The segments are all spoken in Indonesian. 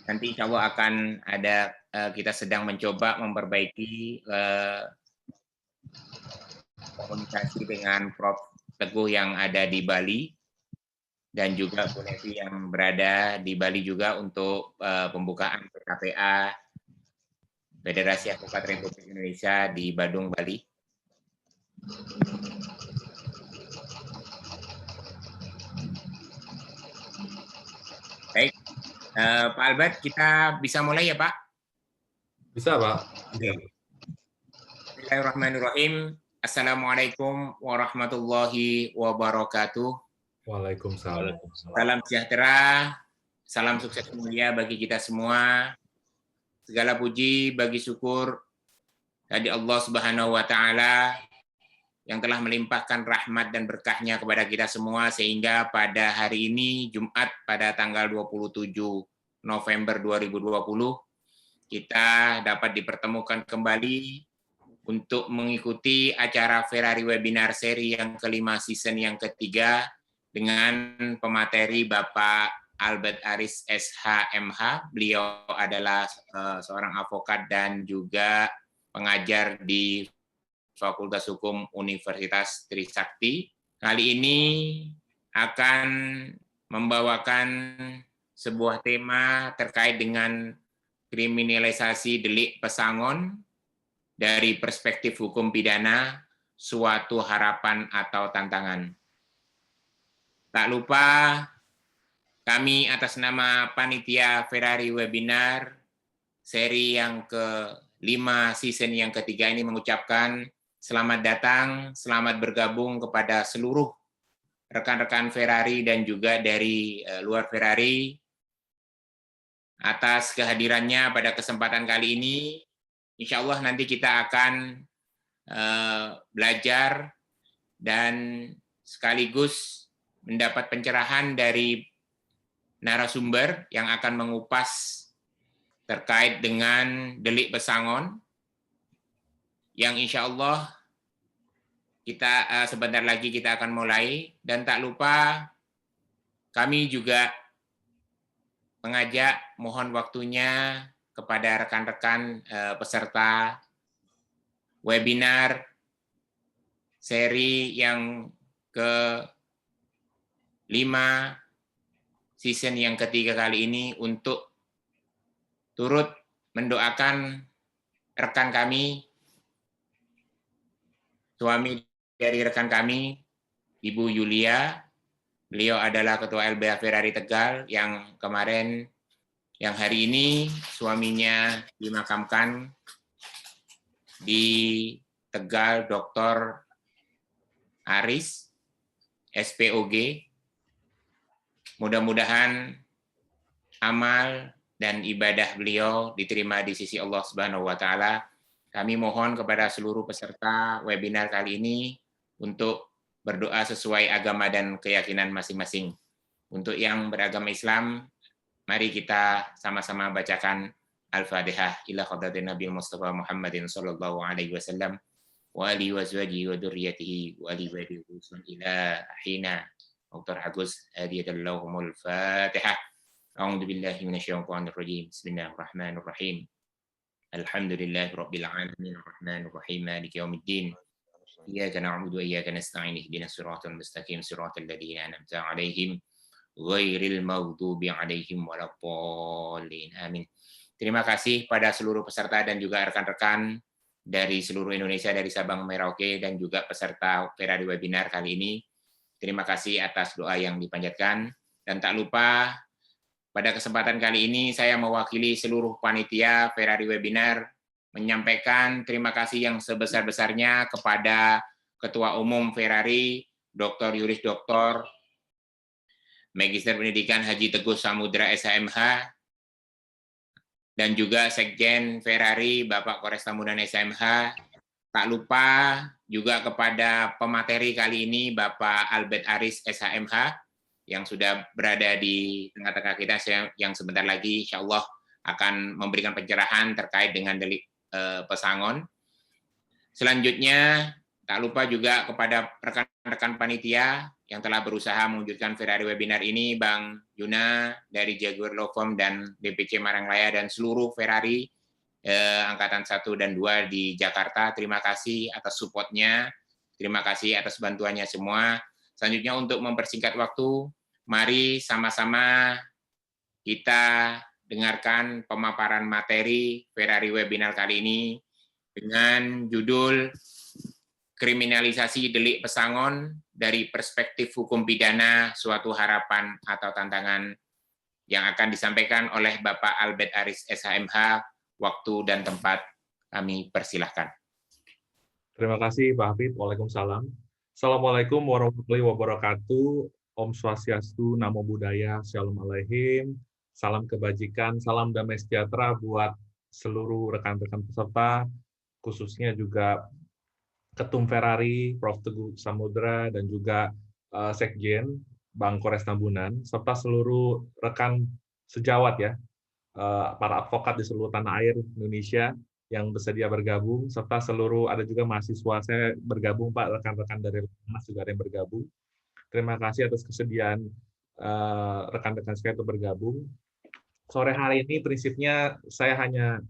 Nanti insya Allah akan ada, kita sedang mencoba memperbaiki komunikasi dengan Prof. Teguh yang ada di Bali, dan juga Bu Nevi yang berada di Bali juga untuk pembukaan PKPA Federasi Advokat Republik Indonesia di Badung, Bali. Baik, Pak Albert, kita bisa mulai ya Pak? Bisa Pak. Bismillahirrahmanirrahim. Assalamualaikum warahmatullahi wabarakatuh. Waalaikumsalam. Salam sejahtera, salam sukses mulia bagi kita semua. Segala puji bagi syukur dari Allah Subhanahu wa Ta'ala yang telah melimpahkan rahmat dan berkahnya kepada kita semua, sehingga pada hari ini Jumat pada tanggal 27 November 2020 kita dapat dipertemukan kembali untuk mengikuti acara Ferrari Webinar seri yang kelima season yang ketiga dengan pemateri Bapak Albert Aris SH.MH. Beliau adalah seorang advokat dan juga pengajar di Fakultas Hukum Universitas Trisakti. Kali ini akan membawakan sebuah tema terkait dengan kriminalisasi delik pesangon dari perspektif hukum pidana, suatu harapan atau tantangan. Tak lupa, kami atas nama Panitia Ferrari Webinar, seri yang ke-5 season yang ketiga ini mengucapkan selamat datang, selamat bergabung kepada seluruh rekan-rekan Ferrari dan juga dari luar Ferrari atas kehadirannya pada kesempatan kali ini. Insya Allah nanti kita akan belajar dan sekaligus mendapat pencerahan dari narasumber yang akan mengupas terkait dengan delik pesangon, yang insya Allah kita sebentar lagi kita akan mulai. Dan tak lupa kami juga mengajak mohon waktunya kepada rekan-rekan peserta webinar seri yang ke-5 season yang ketiga kali ini untuk turut mendoakan rekan kami, suami dari rekan kami, Ibu Yulia. Beliau adalah Ketua LBH Ferrari Tegal yang kemarin, yang hari ini suaminya dimakamkan di Tegal, Dr. Aris, SPOG. Mudah-mudahan amal dan ibadah beliau diterima di sisi Allah Subhanahu wa Ta'ala. Kami mohon kepada seluruh peserta webinar kali ini untuk berdoa sesuai agama dan keyakinan masing-masing. Untuk yang beragama Islam, mari kita sama-sama bacakan Al-Fatihah ila hadratin Nabi Mustafa Muhammadin sallallahu alaihi wasallam wa alihi wa azwajihi wa dzurriyyatihi wa alihi wa sahbihi ila hina Dr. Agus hadiyatallahumul Fatihah. A'udzu billahi minasyaitonir rajim. Bismillahirrahmanirrahim. Alhamdulillahirabbil alamin arrahmanir rahim maliki yaumiddin. Iyyaka na'budu wa iyyaka nasta'in ihdinas siratal mustaqim siratal ladzina an'amta 'alaihim ghairil maghdubi 'alaihim waladdallin. Amin. Terima kasih pada seluruh peserta dan juga rekan-rekan dari seluruh Indonesia, dari Sabang Merauke, dan juga peserta Ferrari Webinar kali ini. Terima kasih atas doa yang dipanjatkan. Dan tak lupa, pada kesempatan kali ini saya mewakili seluruh panitia Ferrari Webinar menyampaikan terima kasih yang sebesar-besarnya kepada Ketua Umum Ferrari, Dr. Yuris Dr. Magister Pendidikan Haji Teguh Samudra SHMH, dan juga Sekjen Ferrari, Bapak Kores Tambunan SHMH. Tak lupa juga kepada pemateri kali ini, Bapak Albert Aris SHMH, yang sudah berada di tengah-tengah kita, yang sebentar lagi insya Allah akan memberikan pencerahan terkait dengan delik pesangon. Selanjutnya, Tak lupa juga kepada rekan-rekan panitia yang telah berusaha mewujudkan Ferrari webinar ini, Bang Yuna dari Jaguar Law Firm dan DPC Maranglaya dan seluruh Ferrari Angkatan 1 dan 2 di Jakarta. Terima kasih atas support-nya, terima kasih atas bantuannya semua. Selanjutnya untuk mempersingkat waktu, mari sama-sama kita dengarkan pemaparan materi Ferrari webinar kali ini dengan judul Kriminalisasi Delik Pesangon dari Perspektif Hukum Pidana, Suatu Harapan atau Tantangan, yang akan disampaikan oleh Bapak Albert Aris SHMH. Waktu dan tempat kami persilahkan. Terima kasih Pak Hafid. Waalaikumsalam. Assalamualaikum warahmatullahi wabarakatuh. Om Swastiastu, Namo Buddhaya, Shalom Aleichem. Salam kebajikan, salam damai sejahtera buat seluruh rekan-rekan peserta, khususnya juga Ketum Ferrari, Prof. Teguh Samudra, dan juga Sekjen, Bang Kores Tambunan, serta seluruh rekan sejawat ya, para advokat di seluruh tanah air Indonesia yang bersedia bergabung, serta seluruh, ada juga mahasiswa saya bergabung, Pak, rekan-rekan dari Mas juga ada yang bergabung. Terima kasih atas kesediaan rekan-rekan saya untuk bergabung. Sore hari ini prinsipnya saya hanya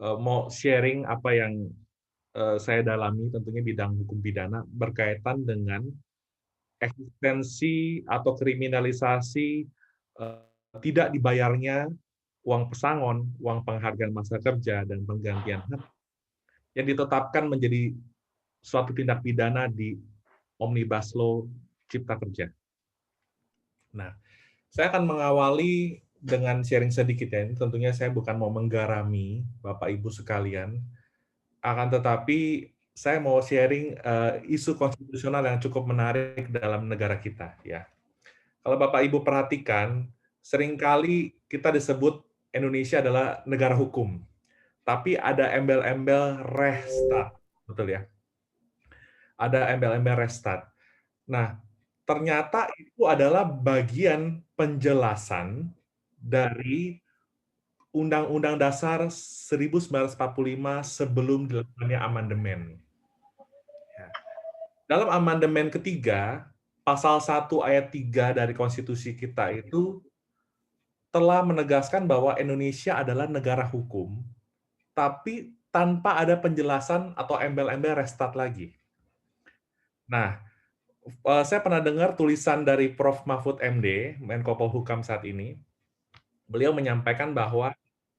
mau sharing apa yang saya dalami, tentunya bidang hukum pidana berkaitan dengan eksistensi atau kriminalisasi tidak dibayarnya uang pesangon, uang penghargaan masa kerja, dan penggantian hak yang ditetapkan menjadi suatu tindak pidana di Omnibus Law Cipta Kerja. Nah, saya akan mengawali dengan sharing sedikit ya. Ini tentunya saya bukan mau menggarami Bapak Ibu sekalian, akan tetapi saya mau sharing isu konstitusional yang cukup menarik dalam negara kita ya. Kalau Bapak Ibu perhatikan, seringkali kita disebut Indonesia adalah negara hukum, tapi ada embel-embel Rechtsstaat, betul ya? Ada embel-embel Rechtsstaat. Nah, ternyata itu adalah bagian penjelasan dari Undang-Undang Dasar 1945 sebelum dilakukannya amandemen. Dalam amandemen ketiga, pasal 1 ayat 3 dari konstitusi kita itu telah menegaskan bahwa Indonesia adalah negara hukum, tapi tanpa ada penjelasan atau embel-embel Rechtsstaat lagi. Nah, saya pernah dengar tulisan dari Prof. Mahfud MD, Menko Polhukam saat ini. Beliau menyampaikan bahwa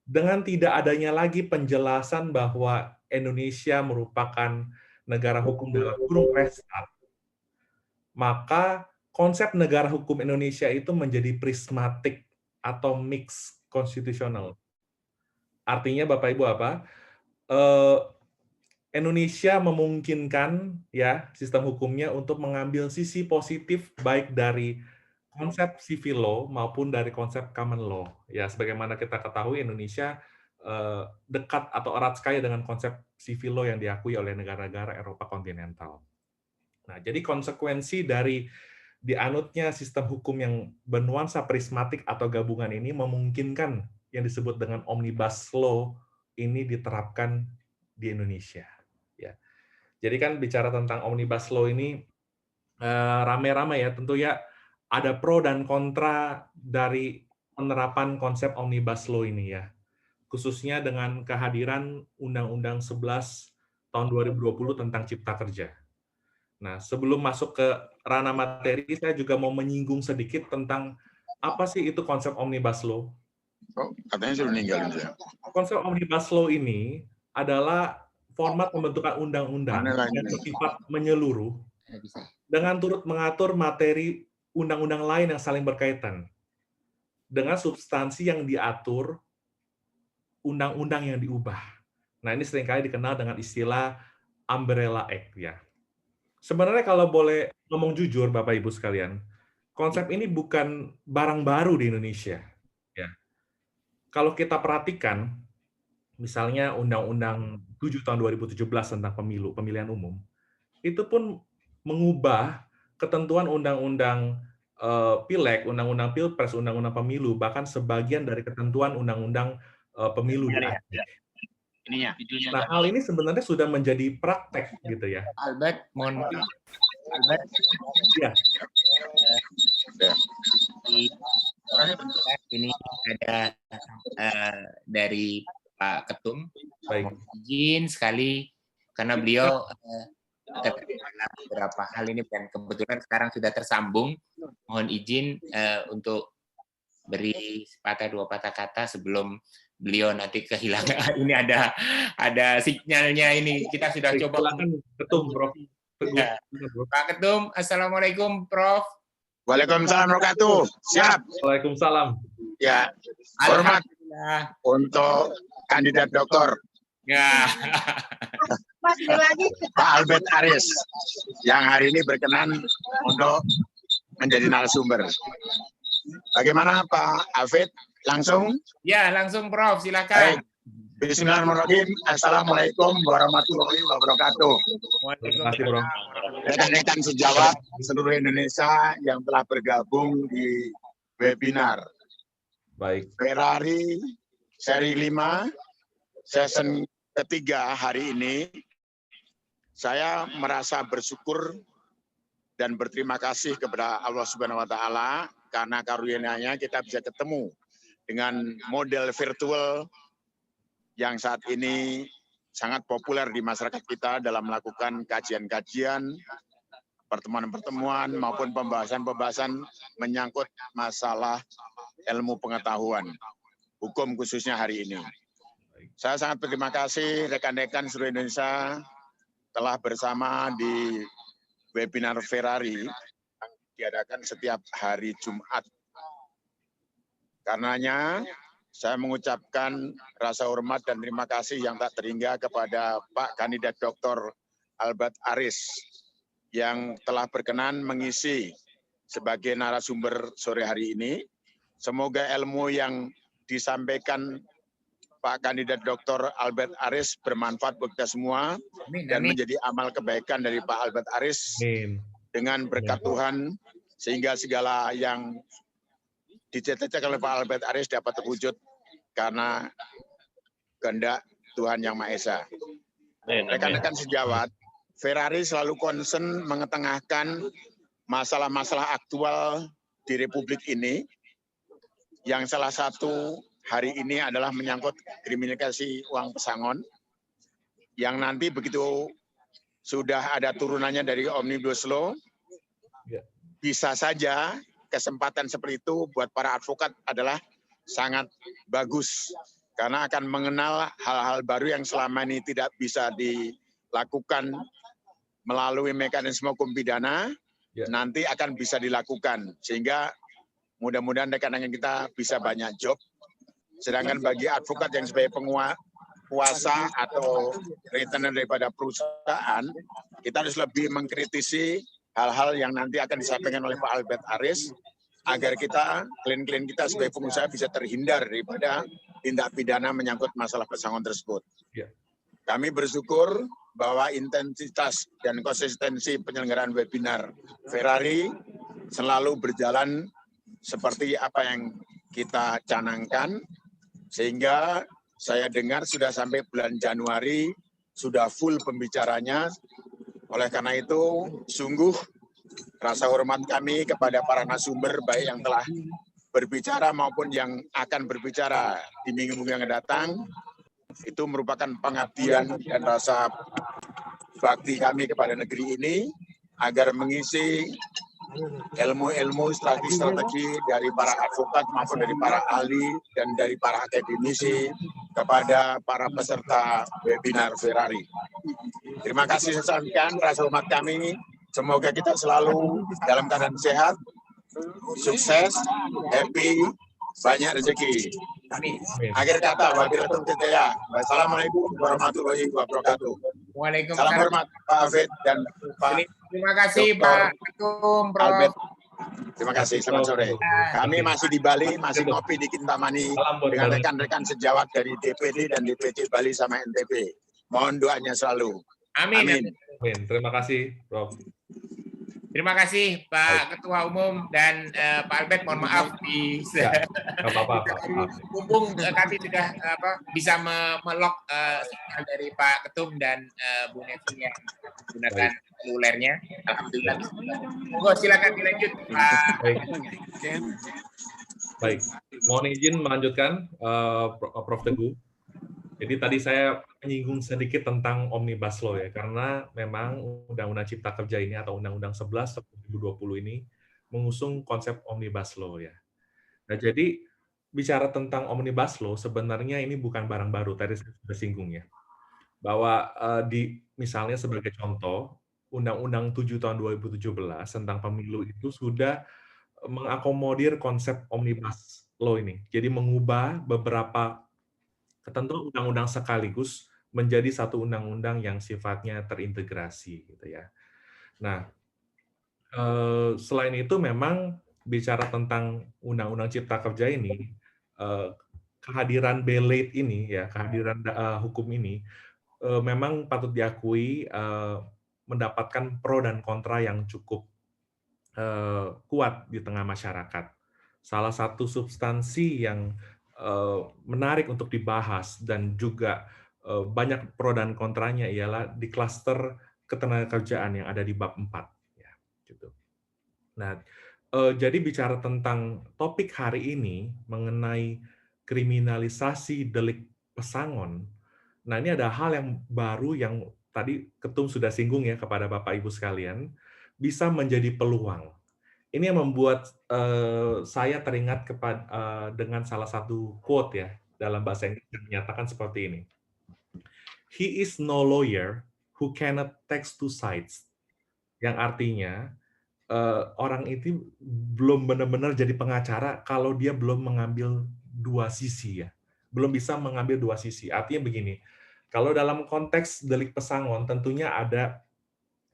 dengan tidak adanya lagi penjelasan bahwa Indonesia merupakan negara hukum dalam kurung Rechtsstaat, maka konsep negara hukum Indonesia itu menjadi prismatik atau mix konstitusional. Artinya Bapak Ibu apa? Indonesia memungkinkan ya sistem hukumnya untuk mengambil sisi positif baik dari konsep civil law maupun dari konsep common law. Ya, sebagaimana kita ketahui Indonesia dekat atau erat sekali dengan konsep civil law yang diakui oleh negara-negara Eropa kontinental. Nah, jadi konsekuensi dari dianutnya sistem hukum yang bernuansa prismatik atau gabungan ini memungkinkan yang disebut dengan omnibus law ini diterapkan di Indonesia. Ya, jadi kan bicara tentang omnibus law ini rame-rame ya, tentu ya ada pro dan kontra dari penerapan konsep omnibus law ini ya, khususnya dengan kehadiran Undang-Undang 11 tahun 2020 tentang Cipta Kerja. Nah, sebelum masuk ke ranah materi, saya juga mau menyinggung sedikit tentang apa sih itu konsep omnibus law. Oh, katanya sudah ninggalin saya. Konsep omnibus law ini adalah format pembentukan undang-undang yang bersifat menyeluruh dengan turut mengatur materi undang-undang lain yang saling berkaitan dengan substansi yang diatur undang-undang yang diubah. Nah, ini seringkali dikenal dengan istilah Umbrella Act ya. Sebenarnya kalau boleh ngomong jujur Bapak Ibu sekalian, konsep ini bukan barang baru di Indonesia. Ya. Kalau kita perhatikan, misalnya Undang-Undang 7 tahun 2017 tentang pemilihan umum, itu pun mengubah ketentuan Undang-Undang Pileg, Undang-Undang Pilpres, Undang-Undang Pemilu, bahkan sebagian dari ketentuan Undang-Undang Pemilu di Aceh. ininya. Nah, hal ini sebenarnya sudah menjadi praktek gitu ya. Albert, mohon maaf. Albert, Iya. Ya. Ini ada dari Pak Ketum. Baik. Mohon izin sekali karena beliau dalam beberapa hal ini dan kebetulan sekarang sudah tersambung. Mohon izin untuk beri sepatah dua patah kata sebelum beliau nanti kehilangan. Ini ada sinyalnya ini. Kita sudah coba. Silakan Ketum, Prof. Ya. Pak Ketum, Assalamualaikum, Prof. Waalaikumsalam warahmatullahi wabarakatuh. Siap. Waalaikumsalam. Ya. Hormat untuk kandidat doktor Ya. Pak Albert Aris yang hari ini berkenan untuk menjadi narasumber. Bagaimana Pak Hafid? Langsung? Ya, langsung Prof, Baik. silakan. Bismillahirrahmanirrahim. Assalamualaikum warahmatullahi wabarakatuh. Waalaikumsalam. Rekan-rekan sejawat seluruh Indonesia yang telah bergabung di webinar Baik. Ferrari seri 5 season ketiga hari ini. Saya merasa bersyukur dan berterima kasih kepada Allah Subhanahu wa taala karena karunia-Nya kita bisa ketemu dengan model virtual yang saat ini sangat populer di masyarakat kita dalam melakukan kajian-kajian, pertemuan-pertemuan maupun pembahasan-pembahasan menyangkut masalah ilmu pengetahuan, hukum khususnya hari ini. Saya sangat berterima kasih rekan-rekan seluruh Indonesia telah bersama di webinar Ferrari yang diadakan setiap hari Jumat. Karenanya, saya mengucapkan rasa hormat dan terima kasih yang tak terhingga kepada Pak Kandidat Dr. Albert Aris yang telah berkenan mengisi sebagai narasumber sore hari ini. Semoga ilmu yang disampaikan Pak Kandidat Dr. Albert Aris bermanfaat buat kita semua dan menjadi amal kebaikan dari Pak Albert Aris dengan berkat Tuhan sehingga segala yang dicita-citakan oleh Pak Albert Aris dapat terwujud karena kehendak Tuhan Yang Maha Esa. Rekan-rekan sejawat, Ferrari selalu concern mengetengahkan masalah-masalah aktual di Republik ini yang salah satu hari ini adalah menyangkut kriminalisasi uang pesangon yang nanti begitu sudah ada turunannya dari Omnibus Law, bisa saja kesempatan seperti itu buat para advokat adalah sangat bagus karena akan mengenal hal-hal baru yang selama ini tidak bisa dilakukan melalui mekanisme hukum pidana, nanti akan bisa dilakukan sehingga mudah-mudahan rekan-rekan kita bisa banyak job. Sedangkan bagi advokat yang sebagai penguasa atau retainer daripada perusahaan, kita harus lebih mengkritisi hal-hal yang nanti akan disampaikan oleh Pak Albert Aris agar kita, klien-klien kita sebagai pengusaha bisa terhindar daripada tindak pidana menyangkut masalah pesangon tersebut. Kami bersyukur bahwa intensitas dan konsistensi penyelenggaraan webinar Ferrari selalu berjalan seperti apa yang kita canangkan, sehingga saya dengar sudah sampai bulan Januari sudah full pembicaranya. Oleh karena itu, sungguh rasa hormat kami kepada para narasumber baik yang telah berbicara maupun yang akan berbicara di minggu-minggu yang datang. Itu merupakan pengabdian dan rasa bakti kami kepada negeri ini agar mengisi ilmu-ilmu strategi-strategi dari para advokat maupun dari para ahli dan dari para akademisi kepada para peserta webinar Ferrari. Terima kasih saya sampaikan rasa hormat kami. Semoga kita selalu dalam keadaan sehat, sukses, happy, banyak rezeki. Akhir kata, wabillahi taufiq. Wassalamualaikum warahmatullahi wabarakatuh. Waalaikumsalam. Salam hormat Pak Hafid dan Pak. Terima kasih Pak Ketum, Prof. Albert. Terima kasih, selamat sore. Kami masih di Bali, masih ngopi di Kintamani dengan rekan-rekan sejawat dari DPD dan DPC Bali sama NTB. Mohon doanya selalu. Amin. Amin. Amin. Terima kasih, Prof. Terima kasih Pak Ketua Umum dan Pak Albert, mohon maaf Ya, nggak apa-apa, Pak. mumpung kami sudah bisa melok signal dari Pak Ketum dan Bu Nevi yang menggunakan selulernya. Alhamdulillah. Monggo silakan dilanjut Pak. Baik. Baik. Mohon izin melanjutkan, Prof. Teguh. Jadi tadi saya menyinggung sedikit tentang Omnibus Law ya, karena memang Undang-Undang Cipta Kerja ini atau Undang-Undang 11 2020 ini mengusung konsep Omnibus Law ya. Nah, jadi bicara tentang Omnibus Law sebenarnya ini bukan barang baru, tadi saya sudah singgung ya. Bahwa misalnya sebagai contoh, Undang-Undang 7 tahun 2017 tentang pemilu itu sudah mengakomodir konsep Omnibus Law ini. Jadi mengubah beberapa ketentuan undang-undang sekaligus menjadi satu undang-undang yang sifatnya terintegrasi gitu ya. Nah, selain itu memang bicara tentang Undang-Undang Cipta Kerja ini, kehadiran belate ini ya, kehadiran hukum ini memang patut diakui mendapatkan pro dan kontra yang cukup kuat di tengah masyarakat. Salah satu substansi yang menarik untuk dibahas dan juga banyak pro dan kontranya ialah di klaster ketenagakerjaan yang ada di bab 4 ya gitu. Nah, jadi bicara tentang topik hari ini mengenai kriminalisasi delik pesangon. Nah, ini ada hal yang baru yang tadi Ketum sudah singgung ya kepada Bapak Ibu sekalian, bisa menjadi peluang. Ini yang membuat saya teringat dengan salah satu quote ya dalam bahasa Inggris yang menyatakan seperti ini. He is no lawyer who cannot take two sides. Yang artinya orang itu belum benar-benar jadi pengacara kalau dia belum mengambil dua sisi ya. Belum bisa mengambil dua sisi. Artinya begini, kalau dalam konteks delik pesangon tentunya ada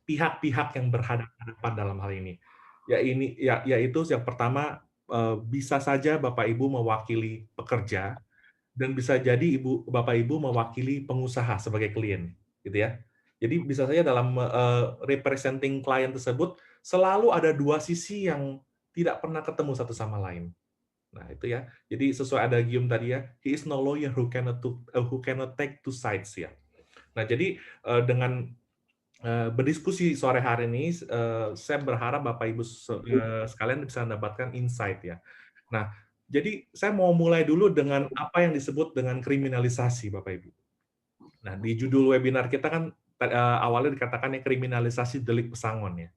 pihak-pihak yang berhadapan dalam hal ini. Yaitu yang pertama bisa saja Bapak Ibu mewakili pekerja dan bisa jadi Bapak Ibu mewakili pengusaha sebagai klien, gitu ya. Jadi bisa saja dalam representing klien tersebut selalu ada dua sisi yang tidak pernah ketemu satu sama lain. Nah, itu ya. Jadi sesuai adagium tadi ya, he is no lawyer who cannot take two sides ya. Nah, jadi dengan berdiskusi sore hari ini, saya berharap Bapak Ibu sekalian bisa mendapatkan insight ya. Nah, jadi saya mau mulai dulu dengan apa yang disebut dengan kriminalisasi, Bapak Ibu. Nah, di judul webinar kita kan awalnya dikatakan ya kriminalisasi delik pesangon ya.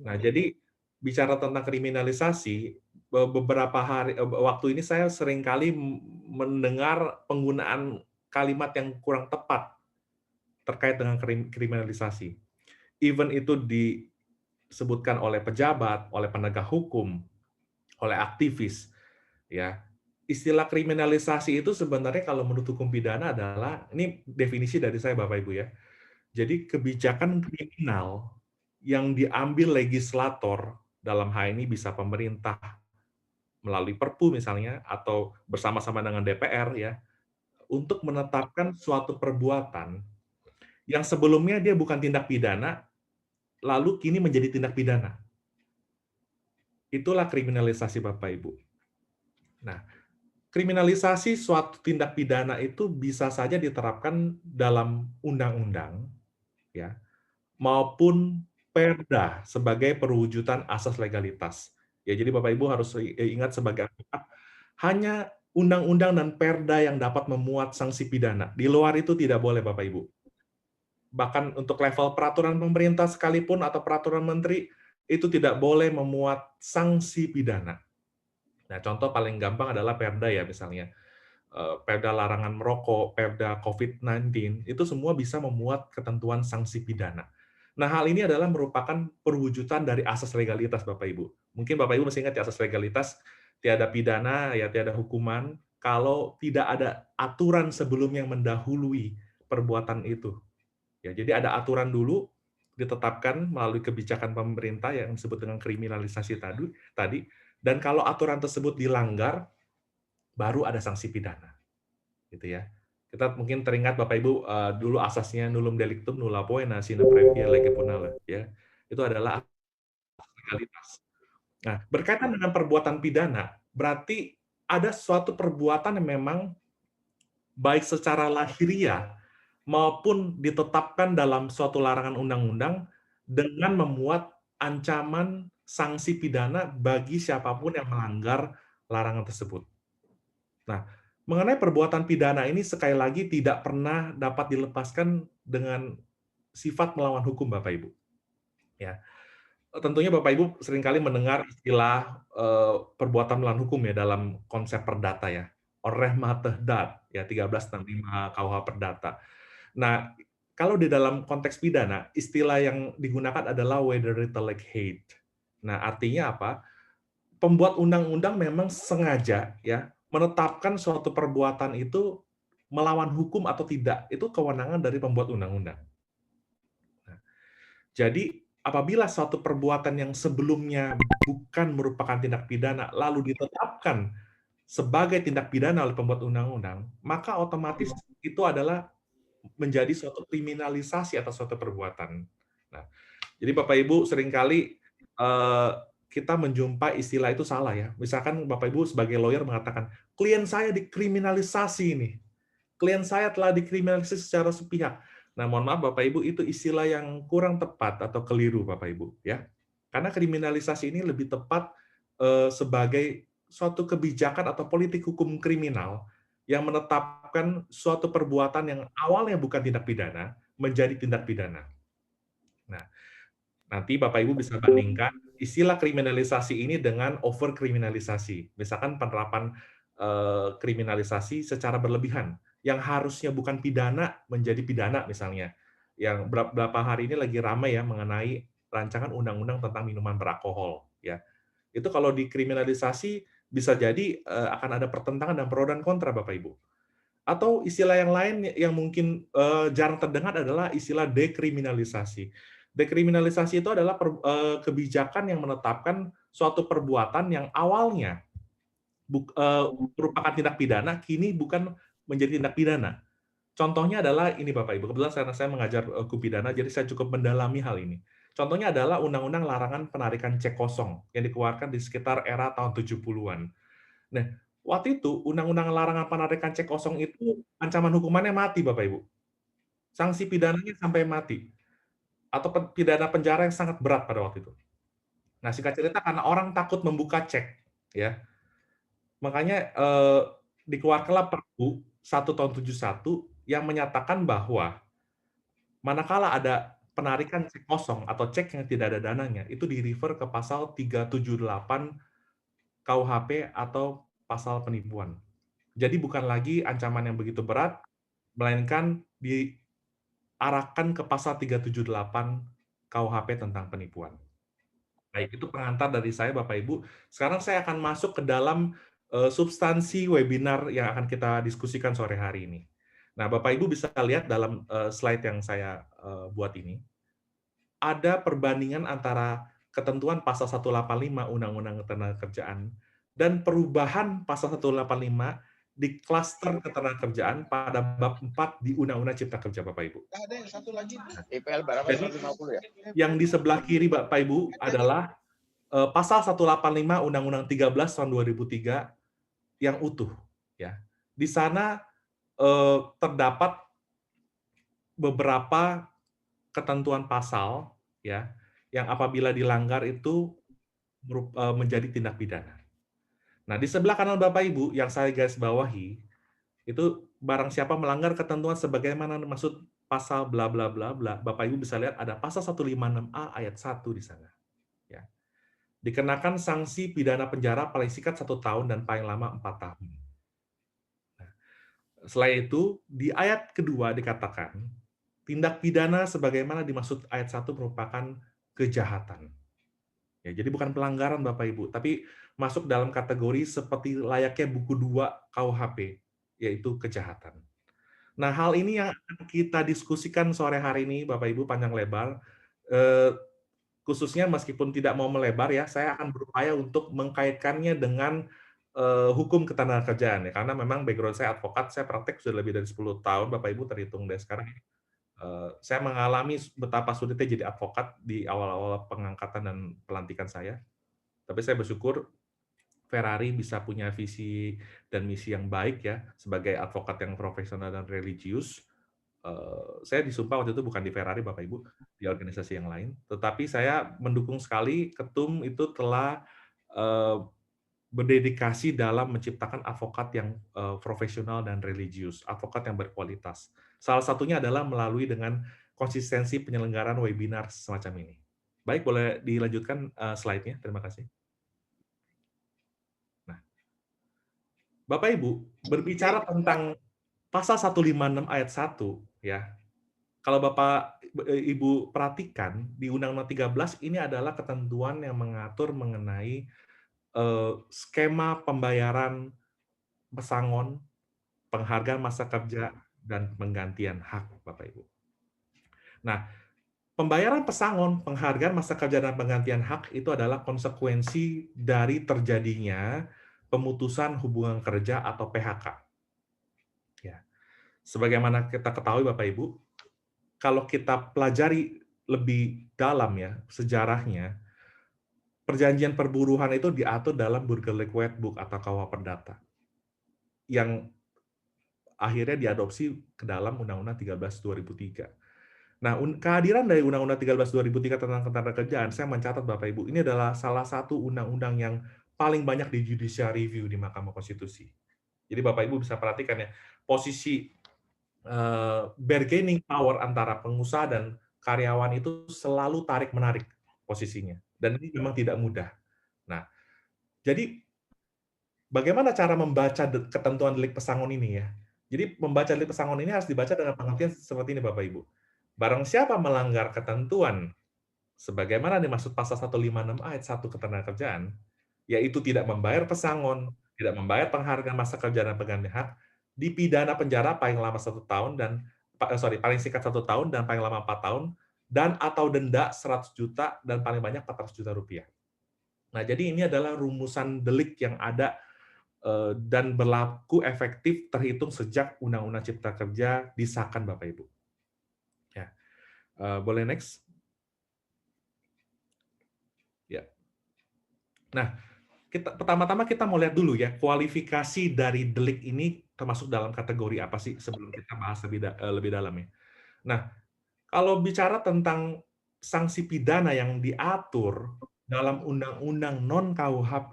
Nah, jadi bicara tentang kriminalisasi, beberapa waktu ini saya seringkali mendengar penggunaan kalimat yang kurang tepat terkait dengan kriminalisasi. Even itu disebutkan oleh pejabat, oleh penegak hukum, oleh aktivis, ya. Istilah kriminalisasi itu sebenarnya kalau menurut hukum pidana adalah, ini definisi dari saya Bapak Ibu ya. Jadi kebijakan kriminal yang diambil legislator, dalam hal ini bisa pemerintah melalui Perpu misalnya atau bersama-sama dengan DPR ya, untuk menetapkan suatu perbuatan yang sebelumnya dia bukan tindak pidana, lalu kini menjadi tindak pidana. Itulah kriminalisasi Bapak Ibu. Nah, kriminalisasi suatu tindak pidana itu bisa saja diterapkan dalam undang-undang, ya, maupun perda sebagai perwujudan asas legalitas. Ya, jadi Bapak Ibu harus ingat sebagai advokat, hanya undang-undang dan perda yang dapat memuat sanksi pidana. Di luar itu tidak boleh Bapak Ibu. Bahkan untuk level peraturan pemerintah sekalipun atau peraturan menteri, itu tidak boleh memuat sanksi pidana. Nah, contoh paling gampang adalah perda ya misalnya. Perda larangan merokok, perda COVID-19, itu semua bisa memuat ketentuan sanksi pidana. Nah, hal ini adalah merupakan perwujudan dari asas legalitas Bapak Ibu. Mungkin Bapak Ibu masih ingat ya asas legalitas, tiada pidana, ya tiada hukuman, kalau tidak ada aturan sebelum yang mendahului perbuatan itu. Ya, jadi ada aturan dulu ditetapkan melalui kebijakan pemerintah yang disebut dengan kriminalisasi tadi, dan kalau aturan tersebut dilanggar, baru ada sanksi pidana, gitu ya. Kita mungkin teringat Bapak Ibu dulu asasnya nullum delictum nulla poena sine previa lege punale, ya. Itu adalah legalitas. Nah, berkaitan dengan perbuatan pidana, berarti ada suatu perbuatan yang memang baik secara lahiriah maupun ditetapkan dalam suatu larangan undang-undang dengan memuat ancaman sanksi pidana bagi siapapun yang melanggar larangan tersebut. Nah, mengenai perbuatan pidana ini sekali lagi tidak pernah dapat dilepaskan dengan sifat melawan hukum, Bapak Ibu. Ya, tentunya Bapak Ibu seringkali mendengar istilah perbuatan melawan hukum ya dalam konsep perdata ya. Onrechtmatig ya 1365 KUH Perdata. Nah, kalau di dalam konteks pidana, istilah yang digunakan adalah wederretelijk hate. Nah, artinya apa? Pembuat undang-undang memang sengaja ya menetapkan suatu perbuatan itu melawan hukum atau tidak, itu kewenangan dari pembuat undang-undang. Nah, jadi apabila suatu perbuatan yang sebelumnya bukan merupakan tindak pidana lalu ditetapkan sebagai tindak pidana oleh pembuat undang-undang, maka otomatis itu adalah menjadi suatu kriminalisasi atas suatu perbuatan. Nah, jadi Bapak Ibu seringkali kita menjumpai istilah itu salah ya. Misalkan Bapak Ibu sebagai lawyer mengatakan, klien saya dikriminalisasi ini. Klien saya telah dikriminalisasi secara sepihak. Nah, mohon maaf Bapak Ibu, itu istilah yang kurang tepat atau keliru Bapak Ibu ya. Karena kriminalisasi ini lebih tepat sebagai suatu kebijakan atau politik hukum kriminal yang menetapkan suatu perbuatan yang awalnya bukan tindak pidana menjadi tindak pidana. Nah, nanti Bapak Ibu bisa bandingkan istilah kriminalisasi ini dengan overkriminalisasi. Misalkan penerapan kriminalisasi secara berlebihan yang harusnya bukan pidana menjadi pidana misalnya. Yang beberapa hari ini lagi ramai ya mengenai rancangan undang-undang tentang minuman beralkohol ya. Itu kalau dikriminalisasi bisa jadi akan ada pertentangan dan pro dan kontra Bapak Ibu. Atau istilah yang lain yang mungkin jarang terdengar adalah istilah dekriminalisasi. Dekriminalisasi itu adalah kebijakan yang menetapkan suatu perbuatan yang awalnya merupakan tindak pidana, kini bukan menjadi tindak pidana. Contohnya adalah ini Bapak Ibu, kebetulan karena saya mengajar hukum pidana, jadi saya cukup mendalami hal ini. Contohnya adalah Undang-Undang Larangan Penarikan Cek Kosong yang dikeluarkan di sekitar era tahun 70-an. Nah, waktu itu Undang-Undang Larangan Penarikan Cek Kosong itu ancaman hukumannya mati Bapak Ibu. Sanksi pidananya sampai mati. Atau pidana penjara yang sangat berat pada waktu itu. Nah, singkat cerita karena orang takut membuka cek, ya, makanya dikeluarkanlah Perpu 1 tahun 71 yang menyatakan bahwa manakala ada penarikan cek kosong atau cek yang tidak ada dananya, itu di-refer ke pasal 378 KUHP atau pasal penipuan. Jadi bukan lagi ancaman yang begitu berat, melainkan diarahkan ke pasal 378 KUHP tentang penipuan. Baik, itu pengantar dari saya Bapak Ibu. Sekarang saya akan masuk ke dalam substansi webinar yang akan kita diskusikan sore hari ini. Nah, Bapak Ibu bisa lihat dalam slide yang saya buat ini, ada perbandingan antara ketentuan pasal 185 Undang-Undang Ketenagakerjaan dan perubahan pasal 185 di klaster ketenagakerjaan pada bab 4 di Undang-Undang Cipta Kerja Bapak Ibu. Ada yang satu lagi. IPL berapa? Jadi, 150 ya? yang di sebelah kiri Bapak Ibu adalah pasal 185 Undang-Undang 13 tahun 2003 yang utuh ya. Di sana terdapat beberapa ketentuan pasal ya yang apabila dilanggar itu menjadi tindak pidana. Nah, di sebelah kanan Bapak Ibu yang saya garis bawahi itu barang siapa melanggar ketentuan sebagaimana dimaksud pasal bla bla bla bla, Bapak Ibu bisa lihat ada pasal 156A ayat 1 di sana. Ya. Dikenakan sanksi pidana penjara paling singkat 1 tahun dan paling lama 4 tahun. Nah, selain itu, di ayat kedua dikatakan, tindak pidana sebagaimana dimaksud ayat 1 merupakan kejahatan. Ya, jadi bukan pelanggaran Bapak Ibu, tapi masuk dalam kategori seperti layaknya buku 2 KUHP, yaitu kejahatan. Nah, hal ini yang akan kita diskusikan sore hari ini, Bapak Ibu, panjang lebar. Khususnya meskipun tidak mau melebar ya, saya akan berupaya untuk mengkaitkannya dengan hukum ketenagakerjaan ya, karena memang background saya advokat, saya praktek sudah lebih dari 10 tahun, Bapak Ibu terhitung dari sekarang. Saya mengalami betapa sulitnya jadi advokat di awal-awal pengangkatan dan pelantikan saya. Tapi saya bersyukur Ferrari bisa punya visi dan misi yang baik ya, sebagai advokat yang profesional dan religius. Saya disumpah waktu itu bukan di Ferrari Bapak Ibu, di organisasi yang lain. Tetapi saya mendukung sekali Ketum itu telah berdedikasi dalam menciptakan advokat yang profesional dan religius, advokat yang berkualitas. Salah satunya adalah melalui dengan konsistensi penyelenggaraan webinar semacam ini. Baik, boleh dilanjutkan slide-nya. Terima kasih. Nah, Bapak Ibu, berbicara tentang pasal 156 ayat 1, ya. Kalau Bapak Ibu perhatikan di Undang-Undang 13 ini adalah ketentuan yang mengatur mengenai skema pembayaran pesangon, penghargaan masa kerja, dan penggantian hak, Bapak Ibu. Nah, pembayaran pesangon, penghargaan masa kerja, dan penggantian hak itu adalah konsekuensi dari terjadinya pemutusan hubungan kerja atau PHK. Ya. Sebagaimana kita ketahui Bapak Ibu, kalau kita pelajari lebih dalam ya sejarahnya, perjanjian perburuhan itu diatur dalam Burgerlijk Wetboek atau KUH Perdata yang akhirnya diadopsi ke dalam Undang-Undang 13 2003. Nah, kehadiran dari Undang-Undang 13 2003 tentang ketenagakerjaan, saya mencatat Bapak Ibu, ini adalah salah satu undang-undang yang paling banyak di judicial review di Mahkamah Konstitusi. Jadi Bapak Ibu bisa perhatikan ya, posisi bargaining power antara pengusaha dan karyawan itu selalu tarik-menarik posisinya. Dan ini memang tidak mudah. Nah, jadi bagaimana cara membaca ketentuan delik pesangon ini ya? Jadi membaca delik pesangon ini harus dibaca dengan pengertian seperti ini Bapak Ibu. Barang siapa melanggar ketentuan sebagaimana dimaksud pasal 156 ayat 1 Ketenagakerjaan, yaitu tidak membayar pesangon, tidak membayar penghargaan masa kerja dan pengganti hak, dipidana penjara paling lama 1 tahun dan paling singkat 1 tahun dan paling lama 4 tahun dan atau denda 100 juta dan paling banyak 400 juta rupiah. Nah, jadi ini adalah rumusan delik yang ada dan berlaku efektif terhitung sejak Undang-Undang Cipta Kerja disahkan Bapak Ibu. Ya. Boleh next? Ya. Nah, pertama-tama kita mau lihat dulu ya, kualifikasi dari delik ini termasuk dalam kategori apa sih sebelum kita bahas lebih dalam ya. Nah, kalau bicara tentang sanksi pidana yang diatur dalam undang-undang non-KUHP,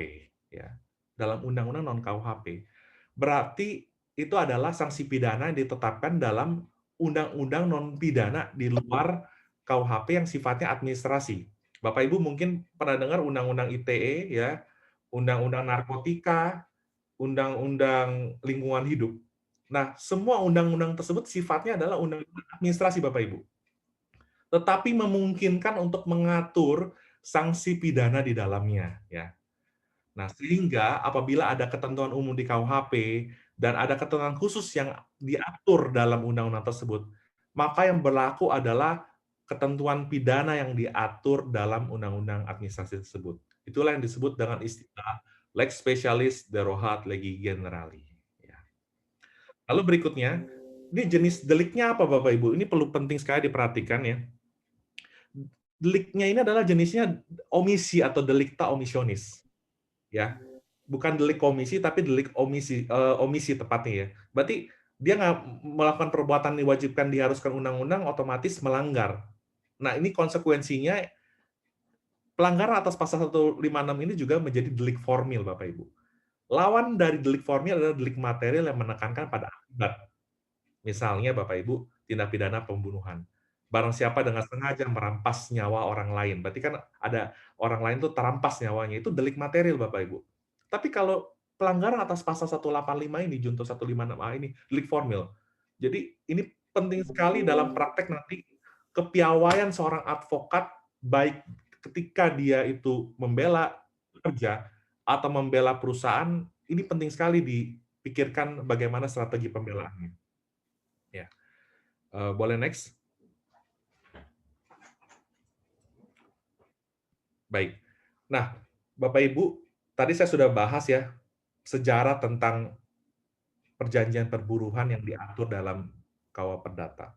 ya, dalam undang-undang non-KUHP, berarti itu adalah sanksi pidana yang ditetapkan dalam undang-undang non-pidana di luar KUHP yang sifatnya administrasi. Bapak Ibu mungkin pernah dengar undang-undang ITE, ya, undang-undang narkotika, undang-undang lingkungan hidup. Nah, semua undang-undang tersebut sifatnya adalah undang-undang administrasi, Bapak Ibu. Tetapi memungkinkan untuk mengatur sanksi pidana di dalamnya, ya. Nah, sehingga apabila ada ketentuan umum di KUHP dan ada ketentuan khusus yang diatur dalam undang-undang tersebut, maka yang berlaku adalah ketentuan pidana yang diatur dalam undang-undang administrasi tersebut. Itulah yang disebut dengan istilah lex specialis derogat legi generali. Ya. Lalu berikutnya, ini jenis deliknya apa Bapak Ibu? Ini perlu penting sekali diperhatikan ya. Deliknya ini adalah jenisnya omisi atau delicta omissionis. Ya, bukan delik komisi tapi delik omisi tepatnya ya. Berarti dia nggak melakukan perbuatan diwajibkan diharuskan undang-undang, otomatis melanggar. Nah, ini konsekuensinya pelanggaran atas pasal 156 ini juga menjadi delik formil Bapak Ibu. Lawan dari delik formil adalah delik material yang menekankan pada akibat. Misalnya Bapak Ibu, tindak pidana pembunuhan. Barang siapa dengan sengaja merampas nyawa orang lain, berarti kan ada orang lain tuh terampas nyawanya, itu delik material Bapak Ibu. Tapi kalau pelanggaran atas pasal 185 ini, junto 156A ini, delik formil. Jadi ini penting sekali dalam praktek nanti kepiawaian seorang advokat, baik ketika dia itu membela pekerja atau membela perusahaan, ini penting sekali dipikirkan bagaimana strategi pembelaannya. Ya. Boleh next? Baik. Nah, Bapak Ibu, tadi saya sudah bahas ya sejarah tentang perjanjian perburuhan yang diatur dalam KUH Perdata.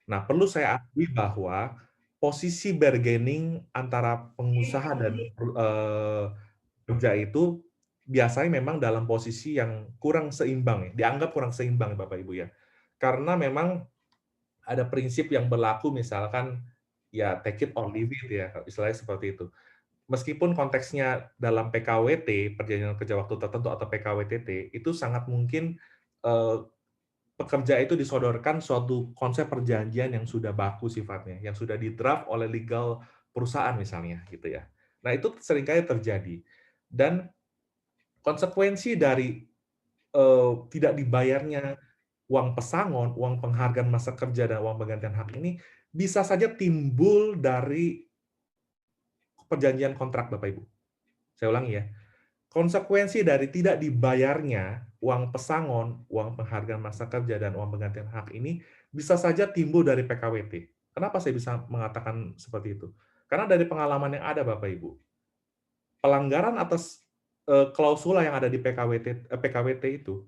Nah, perlu saya akui bahwa posisi bargaining antara pengusaha dan kerja itu biasanya memang dalam posisi yang kurang seimbang, ya, dianggap kurang seimbang, Bapak Ibu ya. Karena memang ada prinsip yang berlaku, misalkan ya take it or leave it ya, istilahnya seperti itu. Meskipun konteksnya dalam PKWT, perjanjian kerja waktu tertentu atau PKWTT, itu sangat mungkin pekerja itu disodorkan suatu konsep perjanjian yang sudah baku sifatnya, yang sudah di-draft oleh legal perusahaan misalnya gitu ya. Nah, itu seringkali terjadi. Dan konsekuensi dari tidak dibayarnya uang pesangon, uang penghargaan masa kerja, dan uang penggantian hak ini bisa saja timbul dari perjanjian kontrak, Bapak Ibu. Saya ulangi ya. Konsekuensi dari tidak dibayarnya uang pesangon, uang penghargaan masa kerja, dan uang penggantian hak ini bisa saja timbul dari PKWT. Kenapa saya bisa mengatakan seperti itu? Karena dari pengalaman yang ada, Bapak Ibu, pelanggaran atas klausula yang ada di PKWT itu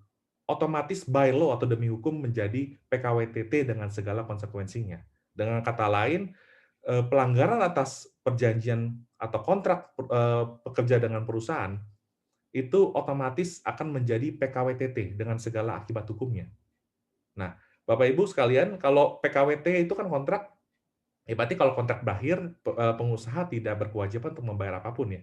otomatis by law atau demi hukum menjadi PKWTT dengan segala konsekuensinya. Dengan kata lain, pelanggaran atas perjanjian atau kontrak pekerja dengan perusahaan itu otomatis akan menjadi PKWTT dengan segala akibat hukumnya. Nah, Bapak Ibu sekalian, kalau PKWT itu kan kontrak, ya berarti kalau kontrak berakhir, pengusaha tidak berkewajiban untuk membayar apapun ya.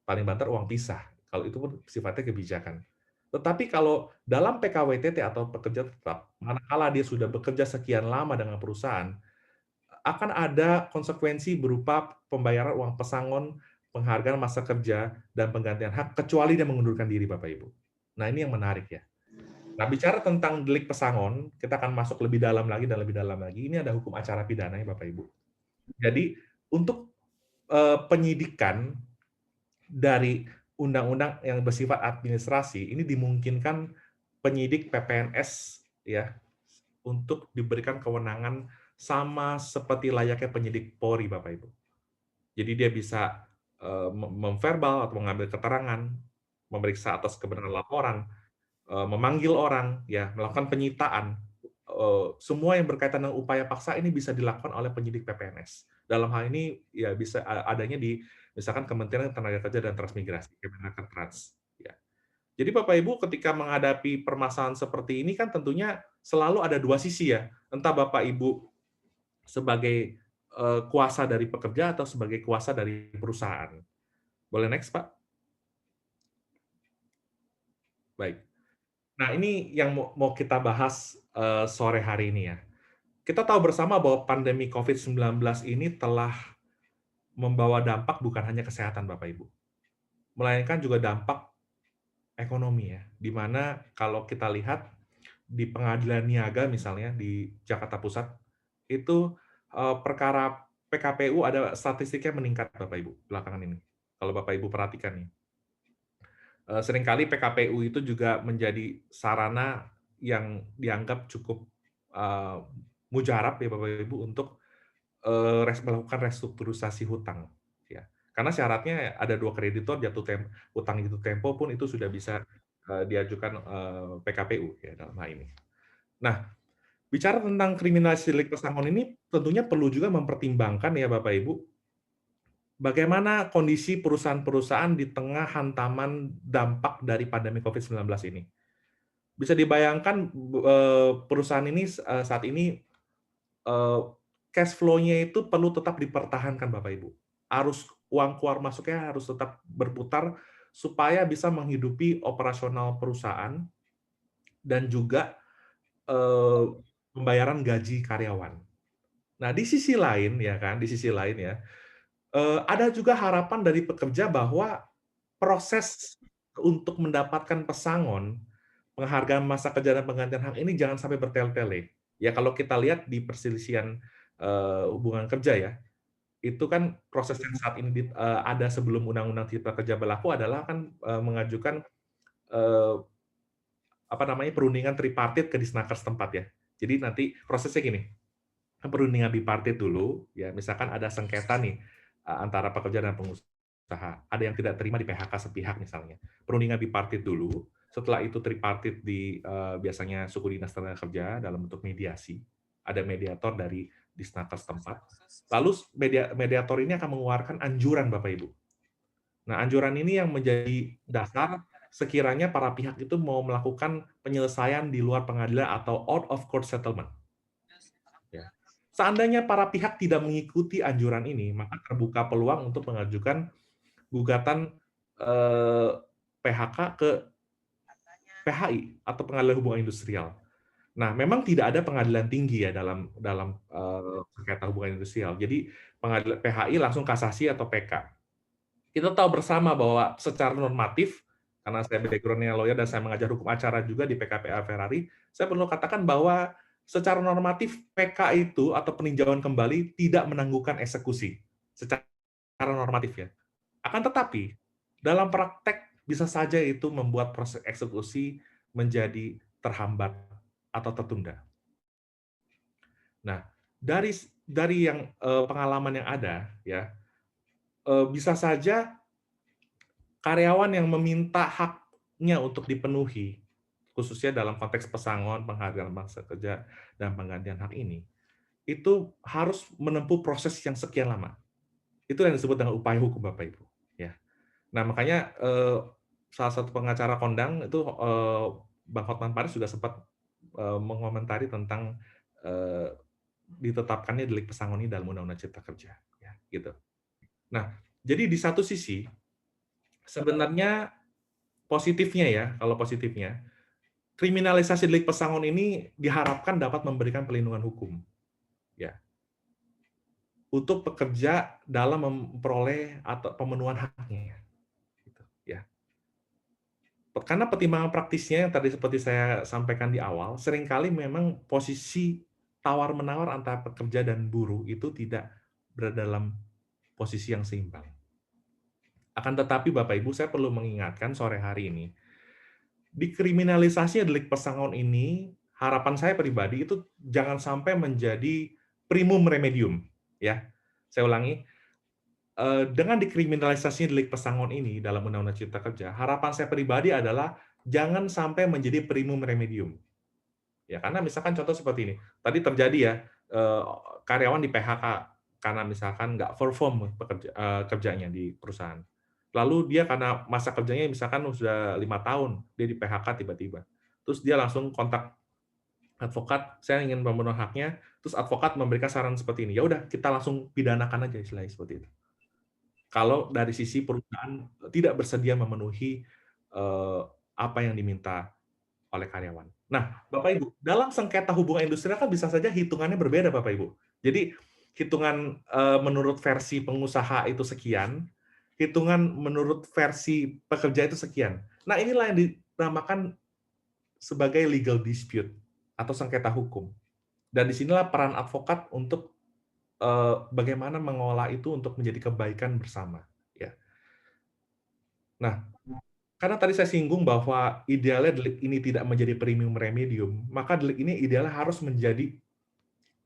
Paling banter uang pisah. Kalau itu pun sifatnya kebijakan. Tetapi kalau dalam PKWTT atau pekerja tetap, manakala dia sudah bekerja sekian lama dengan perusahaan, akan ada konsekuensi berupa pembayaran uang pesangon, penghargaan masa kerja, dan penggantian hak, kecuali dia mengundurkan diri, Bapak Ibu. Nah, ini yang menarik ya. Nah, bicara tentang delik pesangon, kita akan masuk lebih dalam lagi dan lebih dalam lagi. Ini ada hukum acara pidana ya, Bapak Ibu. Jadi, untuk penyidikan dari undang-undang yang bersifat administrasi, ini dimungkinkan penyidik PPNS ya untuk diberikan kewenangan sama seperti layaknya penyidik Polri, Bapak Ibu. Jadi dia bisa memverbal atau mengambil keterangan, memeriksa atas kebenaran laporan, memanggil orang, ya, melakukan penyitaan. Semua yang berkaitan dengan upaya paksa ini bisa dilakukan oleh penyidik PPNS. Dalam hal ini ya bisa adanya di misalkan Kementerian Tenaga Kerja dan Transmigrasi, Kementerian ya. Jadi Bapak Ibu ketika menghadapi permasalahan seperti ini kan tentunya selalu ada dua sisi ya. Entah Bapak Ibu sebagai kuasa dari pekerja atau sebagai kuasa dari perusahaan. Boleh next, Pak? Baik. Nah, ini yang mau kita bahas sore hari ini ya. Kita tahu bersama bahwa pandemi COVID-19 ini telah membawa dampak bukan hanya kesehatan, Bapak Ibu, melainkan juga dampak ekonomi ya, di mana kalau kita lihat di Pengadilan Niaga misalnya di Jakarta Pusat, itu perkara PKPU ada statistiknya meningkat, Bapak Ibu, belakangan ini. Kalau Bapak Ibu perhatikan nih. Seringkali PKPU itu juga menjadi sarana yang dianggap cukup mujarab ya Bapak Ibu untuk melakukan restrukturisasi hutang ya. Karena syaratnya ada 2 kreditor hutang jatuh tempo pun itu sudah bisa diajukan PKPU ya dalam hal ini. Nah, bicara tentang kriminalisasi delik pesangon ini tentunya perlu juga mempertimbangkan ya Bapak Ibu, bagaimana kondisi perusahaan-perusahaan di tengah hantaman dampak dari pandemi COVID-19 ini. Bisa dibayangkan perusahaan ini saat ini cash flow-nya itu perlu tetap dipertahankan Bapak Ibu. Uang keluar masuknya harus tetap berputar supaya bisa menghidupi operasional perusahaan dan juga pembayaran gaji karyawan. Nah, di sisi lain ya, ada juga harapan dari pekerja bahwa proses untuk mendapatkan pesangon, penghargaan masa kerja dan penggantian hak ini jangan sampai bertele-tele. Ya kalau kita lihat di perselisihan hubungan kerja ya, itu kan proses yang saat ini ada sebelum Undang-Undang Cipta Kerja berlaku adalah kan mengajukan perundingan tripartit ke Disnaker setempat ya. Jadi nanti prosesnya gini, perundingan bipartit dulu, ya misalkan ada sengketa nih antara pekerja dan pengusaha, ada yang tidak terima di PHK sepihak misalnya, perundingan bipartit dulu, setelah itu tripartit di biasanya suku dinas tenaga kerja dalam bentuk mediasi, ada mediator dari Disnaker setempat. Lalu mediator ini akan mengeluarkan anjuran, Bapak Ibu. Nah, anjuran ini yang menjadi dasar sekiranya para pihak itu mau melakukan penyelesaian di luar pengadilan atau out of court settlement. Ya. Seandainya para pihak tidak mengikuti anjuran ini, maka terbuka peluang untuk mengajukan gugatan PHK ke PHI atau Pengadilan Hubungan Industrial. Nah, memang tidak ada pengadilan tinggi ya dalam sengketa hubungan industrial. Jadi pengadilan PHI langsung kasasi atau PK. Kita tahu bersama bahwa secara normatif, karena saya background-nya lawyer dan saya mengajar hukum acara juga di PKPA Ferrari, saya perlu katakan bahwa secara normatif PK itu atau peninjauan kembali tidak menangguhkan eksekusi secara normatif ya. Akan tetapi dalam praktek bisa saja itu membuat proses eksekusi menjadi terhambat atau tertunda. Nah, dari yang pengalaman yang ada ya, bisa saja karyawan yang meminta haknya untuk dipenuhi, khususnya dalam konteks pesangon, penghargaan masa kerja, dan penggantian hak ini, itu harus menempuh proses yang sekian lama. Itu yang disebut dengan upaya hukum, Bapak Ibu. Ya. Nah, makanya salah satu pengacara kondang itu Bang Hotman Paris juga sempat mengomentari tentang ditetapkannya delik pesangon ini dalam Undang-Undang Cipta Kerja, ya, gitu. Nah, jadi di satu sisi sebenarnya positifnya ya, kalau positifnya, kriminalisasi delik pesangon ini diharapkan dapat memberikan perlindungan hukum, ya, untuk pekerja dalam memperoleh atau pemenuhan haknya, gitu, ya. Karena pertimbangan praktisnya yang tadi seperti saya sampaikan di awal, seringkali memang posisi tawar-menawar antara pekerja dan buruh itu tidak berada dalam posisi yang seimbang. Akan tetapi Bapak Ibu, saya perlu mengingatkan sore hari ini, dikriminalisasi delik pesangon ini, harapan saya pribadi itu jangan sampai menjadi primum remedium. Ya, saya ulangi, dengan dikriminalisasi delik pesangon ini dalam Undang-Undang Cipta Kerja, harapan saya pribadi adalah jangan sampai menjadi primum remedium. Ya, karena misalkan contoh seperti ini, tadi terjadi ya, karyawan di PHK karena misalkan nggak perform kerjanya di perusahaan. Lalu dia karena masa kerjanya misalkan sudah 5 tahun, dia di PHK tiba-tiba. Terus dia langsung kontak advokat, saya ingin memenuhi haknya, terus advokat memberikan saran seperti ini, ya udah kita langsung pidanakan aja istilahnya seperti itu. Kalau dari sisi perusahaan tidak bersedia memenuhi apa yang diminta oleh karyawan. Nah, Bapak Ibu, dalam sengketa hubungan industrial kan bisa saja hitungannya berbeda, Bapak Ibu. Jadi hitungan menurut versi pengusaha itu sekian, hitungan menurut versi pekerja itu sekian. Nah, inilah yang dinamakan sebagai legal dispute atau sengketa hukum. Dan disinilah peran advokat untuk bagaimana mengolah itu untuk menjadi kebaikan bersama. Ya. Nah, karena tadi saya singgung bahwa idealnya delik ini tidak menjadi primum remedium, maka delik ini idealnya harus menjadi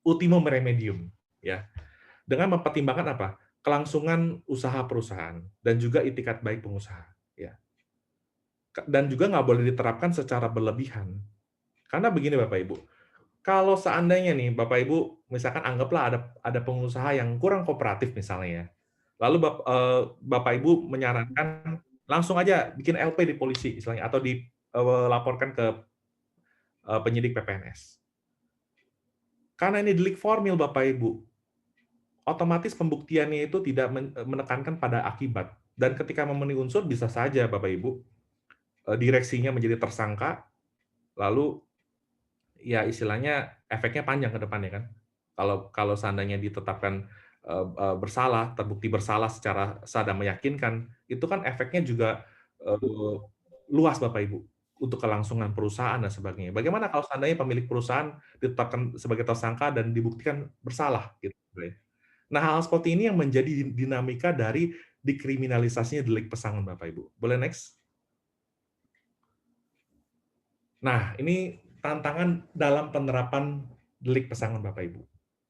ultimum remedium, ya. Dengan mempertimbangkan apa? Kelangsungan usaha perusahaan dan juga itikat baik pengusaha, ya. Dan juga nggak boleh diterapkan secara berlebihan. Karena begini Bapak Ibu, kalau seandainya nih Bapak Ibu misalkan anggaplah ada pengusaha yang kurang kooperatif misalnya ya. Lalu Bapak Ibu menyarankan langsung aja bikin LP di polisi istilahnya atau dilaporkan ke penyidik PPNS. Karena ini delik formil Bapak Ibu, otomatis pembuktiannya itu tidak menekankan pada akibat. Dan ketika memenuhi unsur bisa saja Bapak Ibu direksinya menjadi tersangka, lalu ya istilahnya efeknya panjang ke depannya kan. Kalau seandainya ditetapkan bersalah, terbukti bersalah secara sah dan meyakinkan, itu kan efeknya juga luas Bapak Ibu untuk kelangsungan perusahaan dan sebagainya. Bagaimana kalau seandainya pemilik perusahaan ditetapkan sebagai tersangka dan dibuktikan bersalah gitu. Nah, hal seperti ini yang menjadi dinamika dari dikriminalisasinya delik pesangon Bapak Ibu. Boleh next? Nah, ini tantangan dalam penerapan delik pesangon Bapak Ibu.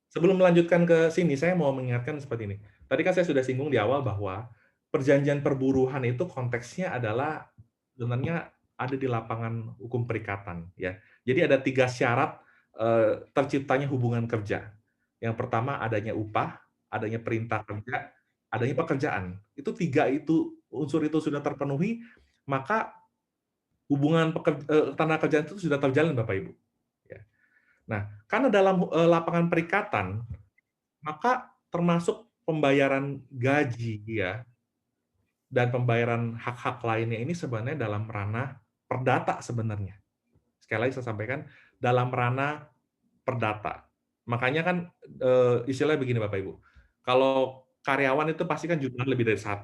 Sebelum melanjutkan ke sini, saya mau mengingatkan seperti ini. Tadi kan saya sudah singgung di awal bahwa perjanjian perburuhan itu konteksnya adalah sebenarnya ada di lapangan hukum perikatan. Ya. Jadi ada 3 syarat terciptanya hubungan kerja. Yang pertama adanya upah, adanya perintah kerja, adanya pekerjaan. Itu 3 itu, unsur itu sudah terpenuhi, maka hubungan tenaga kerjaan itu sudah terjalin Bapak Ibu. Ya. Nah, karena dalam lapangan perikatan, maka termasuk pembayaran gaji ya, dan pembayaran hak-hak lainnya ini sebenarnya dalam ranah perdata sebenarnya. Sekali lagi saya sampaikan, dalam ranah perdata. Makanya kan istilahnya begini Bapak Ibu, kalau karyawan itu pasti kan jumlahnya lebih dari 1.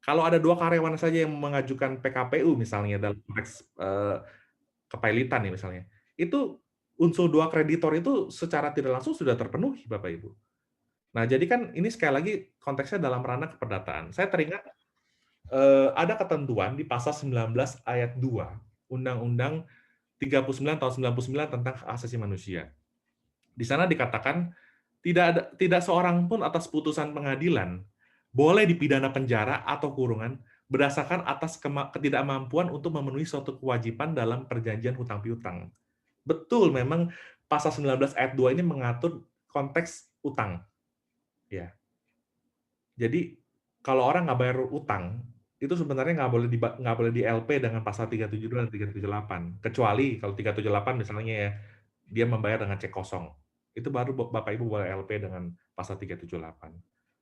Kalau ada 2 karyawan saja yang mengajukan PKPU misalnya dalam konteks kepailitan nih misalnya, itu unsur 2 kreditor itu secara tidak langsung sudah terpenuhi Bapak Ibu. Nah jadi kan ini sekali lagi konteksnya dalam ranah keperdataan. Saya teringat ada ketentuan di pasal 19 ayat 2 Undang-Undang 39 tahun 99 tentang hak asasi manusia. Di sana dikatakan tidak seorang pun atas putusan pengadilan boleh dipidana penjara atau kurungan berdasarkan atas ketidakmampuan untuk memenuhi suatu kewajiban dalam perjanjian hutang piutang. Betul, memang pasal 19 ayat 2 ini mengatur konteks utang. Ya. Jadi kalau orang nggak bayar utang, itu sebenarnya nggak boleh di LP dengan pasal 372 dan 378. Kecuali kalau 378 misalnya ya, dia membayar dengan cek kosong. Itu baru Bapak Ibu boleh LP dengan pasal 378.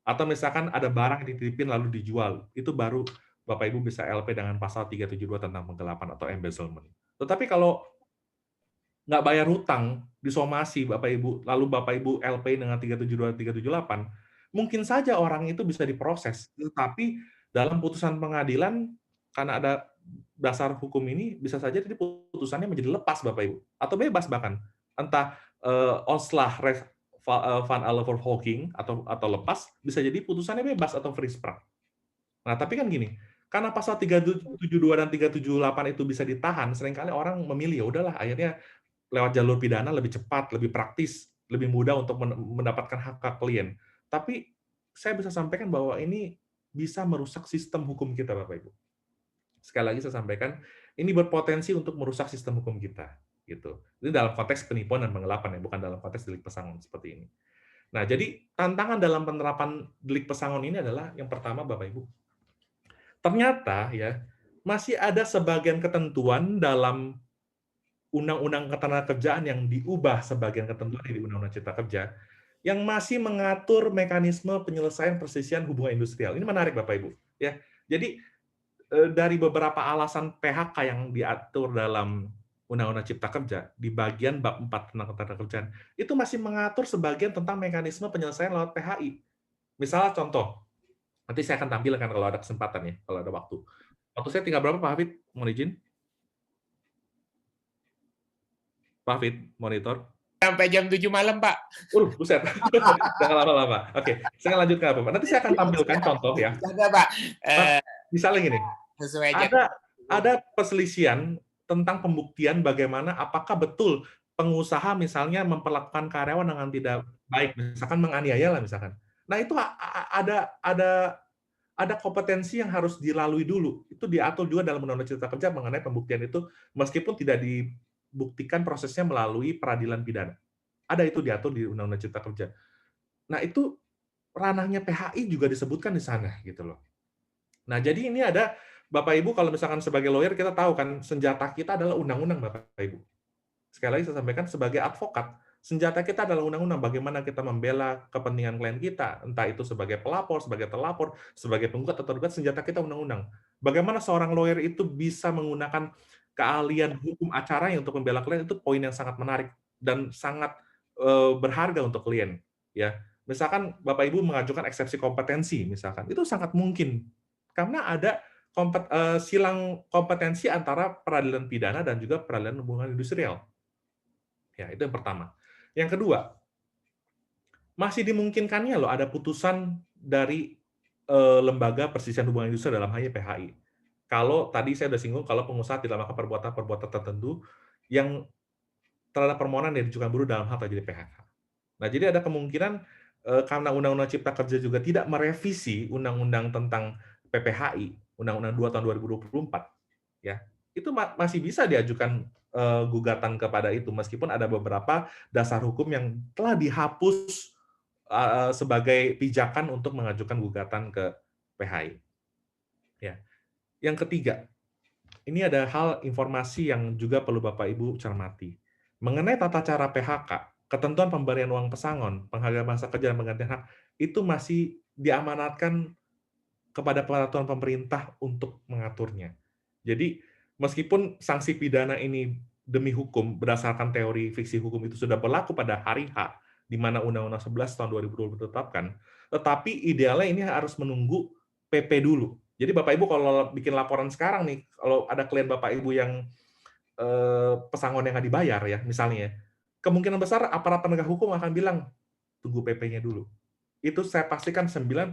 Atau misalkan ada barang yang dititipin lalu dijual, itu baru Bapak Ibu bisa LP dengan pasal 372 tentang penggelapan atau embezzlement. Tetapi kalau nggak bayar hutang, disomasi Bapak Ibu, lalu Bapak Ibu LP dengan 372 378, mungkin saja orang itu bisa diproses. Tetapi dalam putusan pengadilan, karena ada dasar hukum ini, bisa saja jadi putusannya menjadi lepas Bapak Ibu, atau bebas bahkan. Entah Oslah van alle vervolging atau lepas, bisa jadi putusannya bebas atau frisprach. Nah, tapi kan gini, karena pasal 372 dan 378 itu bisa ditahan, seringkali orang memilih ya udahlah akhirnya lewat jalur pidana lebih cepat, lebih praktis, lebih mudah untuk mendapatkan hak-hak klien. Tapi saya bisa sampaikan bahwa ini bisa merusak sistem hukum kita, Bapak Ibu. Sekali lagi saya sampaikan, ini berpotensi untuk merusak sistem hukum kita, gitu. Ini dalam konteks penipuan dan penggelapan ya, bukan dalam konteks delik pesangon seperti ini. Nah, jadi tantangan dalam penerapan delik pesangon ini adalah yang pertama, Bapak Ibu, ternyata ya masih ada sebagian ketentuan dalam Undang-Undang Ketenagakerjaan yang diubah sebagian ketentuan di Undang-Undang Cipta Kerja yang masih mengatur mekanisme penyelesaian perselisihan hubungan industrial. Ini menarik Bapak Ibu, ya. Jadi dari beberapa alasan PHK yang diatur dalam Undang-Undang Cipta Kerja di bagian bab 4 tentang ketenagakerjaan itu masih mengatur sebagian tentang mekanisme penyelesaian lewat PHI. Misalnya contoh, nanti saya akan tampilkan kalau ada kesempatan ya, kalau ada waktu. Waktu saya tinggal berapa Pak Hafid? Mohon izin. Pak Hafid, monitor. Sampai jam 7 malam, Pak. Buset. Jangan lama-lama. Oke, saya lanjutkan Pak. Nanti saya akan tampilkan contoh ya. Ada, Pak. Misalnya gini, Sesuai aja. ada perselisihan tentang pembuktian bagaimana apakah betul pengusaha misalnya memperlakukan karyawan dengan tidak baik, misalkan menganiaya lah misalkan. Nah, itu ada kompetensi yang harus dilalui dulu. Itu diatur juga dalam Undang-Undang Cipta Kerja mengenai pembuktian itu, meskipun tidak dibuktikan prosesnya melalui peradilan pidana. Ada itu diatur di Undang-Undang Cipta Kerja. Nah, itu ranahnya PHI juga disebutkan di sana gitu loh. Nah, jadi ini ada Bapak Ibu kalau misalkan sebagai lawyer kita tahu kan senjata kita adalah undang-undang Bapak Ibu. Sekali lagi saya sampaikan sebagai advokat, senjata kita adalah undang-undang. Bagaimana kita membela kepentingan klien kita, entah itu sebagai pelapor, sebagai terlapor, sebagai penggugat atau tergugat, senjata kita undang-undang. Bagaimana seorang lawyer itu bisa menggunakan keahlian hukum acaranya untuk membela klien, itu poin yang sangat menarik dan sangat berharga untuk klien. Ya, misalkan Bapak Ibu mengajukan eksepsi kompetensi, misalkan itu sangat mungkin karena ada silang kompetensi antara peradilan pidana dan juga peradilan hubungan industrial. Ya, itu yang pertama. Yang kedua, masih dimungkinkannya loh ada putusan dari lembaga perselisihan hubungan industrial dalam hal PHI. Kalau tadi saya sudah singgung, kalau pengusaha tidak melakukan perbuatan-perbuatan tertentu yang terhadap permohonan yang diajukan buruh dalam hal terjadi PHK. Nah, jadi ada kemungkinan karena Undang-Undang Cipta Kerja juga tidak merevisi Undang-Undang tentang PPHI, Undang-Undang 2 tahun 2024, ya, itu masih bisa diajukan gugatan kepada itu, meskipun ada beberapa dasar hukum yang telah dihapus sebagai pijakan untuk mengajukan gugatan ke PHI. Ya. Yang ketiga, ini ada hal informasi yang juga perlu Bapak Ibu cermati. Mengenai tata cara PHK, ketentuan pemberian uang pesangon, penghargaan masa kerja dan penggantian hak, itu masih diamanatkan kepada peraturan pemerintah untuk mengaturnya. Jadi, meskipun sanksi pidana ini demi hukum berdasarkan teori fiksi hukum itu sudah berlaku pada hari H, di mana Undang-Undang 11 tahun 2020 ditetapkan, tetapi idealnya ini harus menunggu PP dulu. Jadi Bapak Ibu kalau bikin laporan sekarang nih, kalau ada klien Bapak Ibu yang pesangon yang nggak dibayar ya, misalnya, kemungkinan besar aparat penegak hukum akan bilang, tunggu PP-nya dulu. Itu saya pastikan 99,9%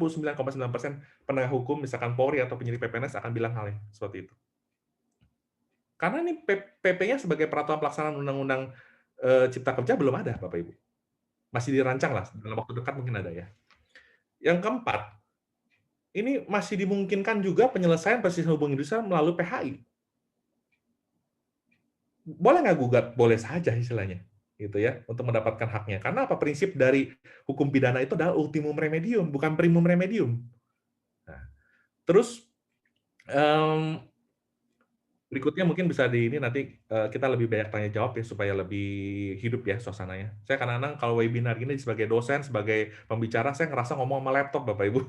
penegak hukum, misalkan Polri atau penyidik PPNS akan bilang hal yang seperti itu. Karena ini PP-nya sebagai peraturan pelaksanaan Undang-Undang Cipta Kerja belum ada, Bapak Ibu. Masih dirancang lah, dalam waktu dekat mungkin ada ya. Yang keempat, ini masih dimungkinkan juga penyelesaian perselisihan hubungan industrial melalui PHI. Boleh nggak gugat? Boleh saja istilahnya, gitu ya, untuk mendapatkan haknya. Karena apa? Prinsip dari hukum pidana itu adalah ultimum remedium, bukan primum remedium. Nah, terus berikutnya mungkin bisa di ini nanti kita lebih banyak tanya jawab ya supaya lebih hidup ya suasananya. Saya kadang-kadang kalau webinar ini sebagai dosen, sebagai pembicara, saya ngerasa ngomong sama laptop Bapak Ibu.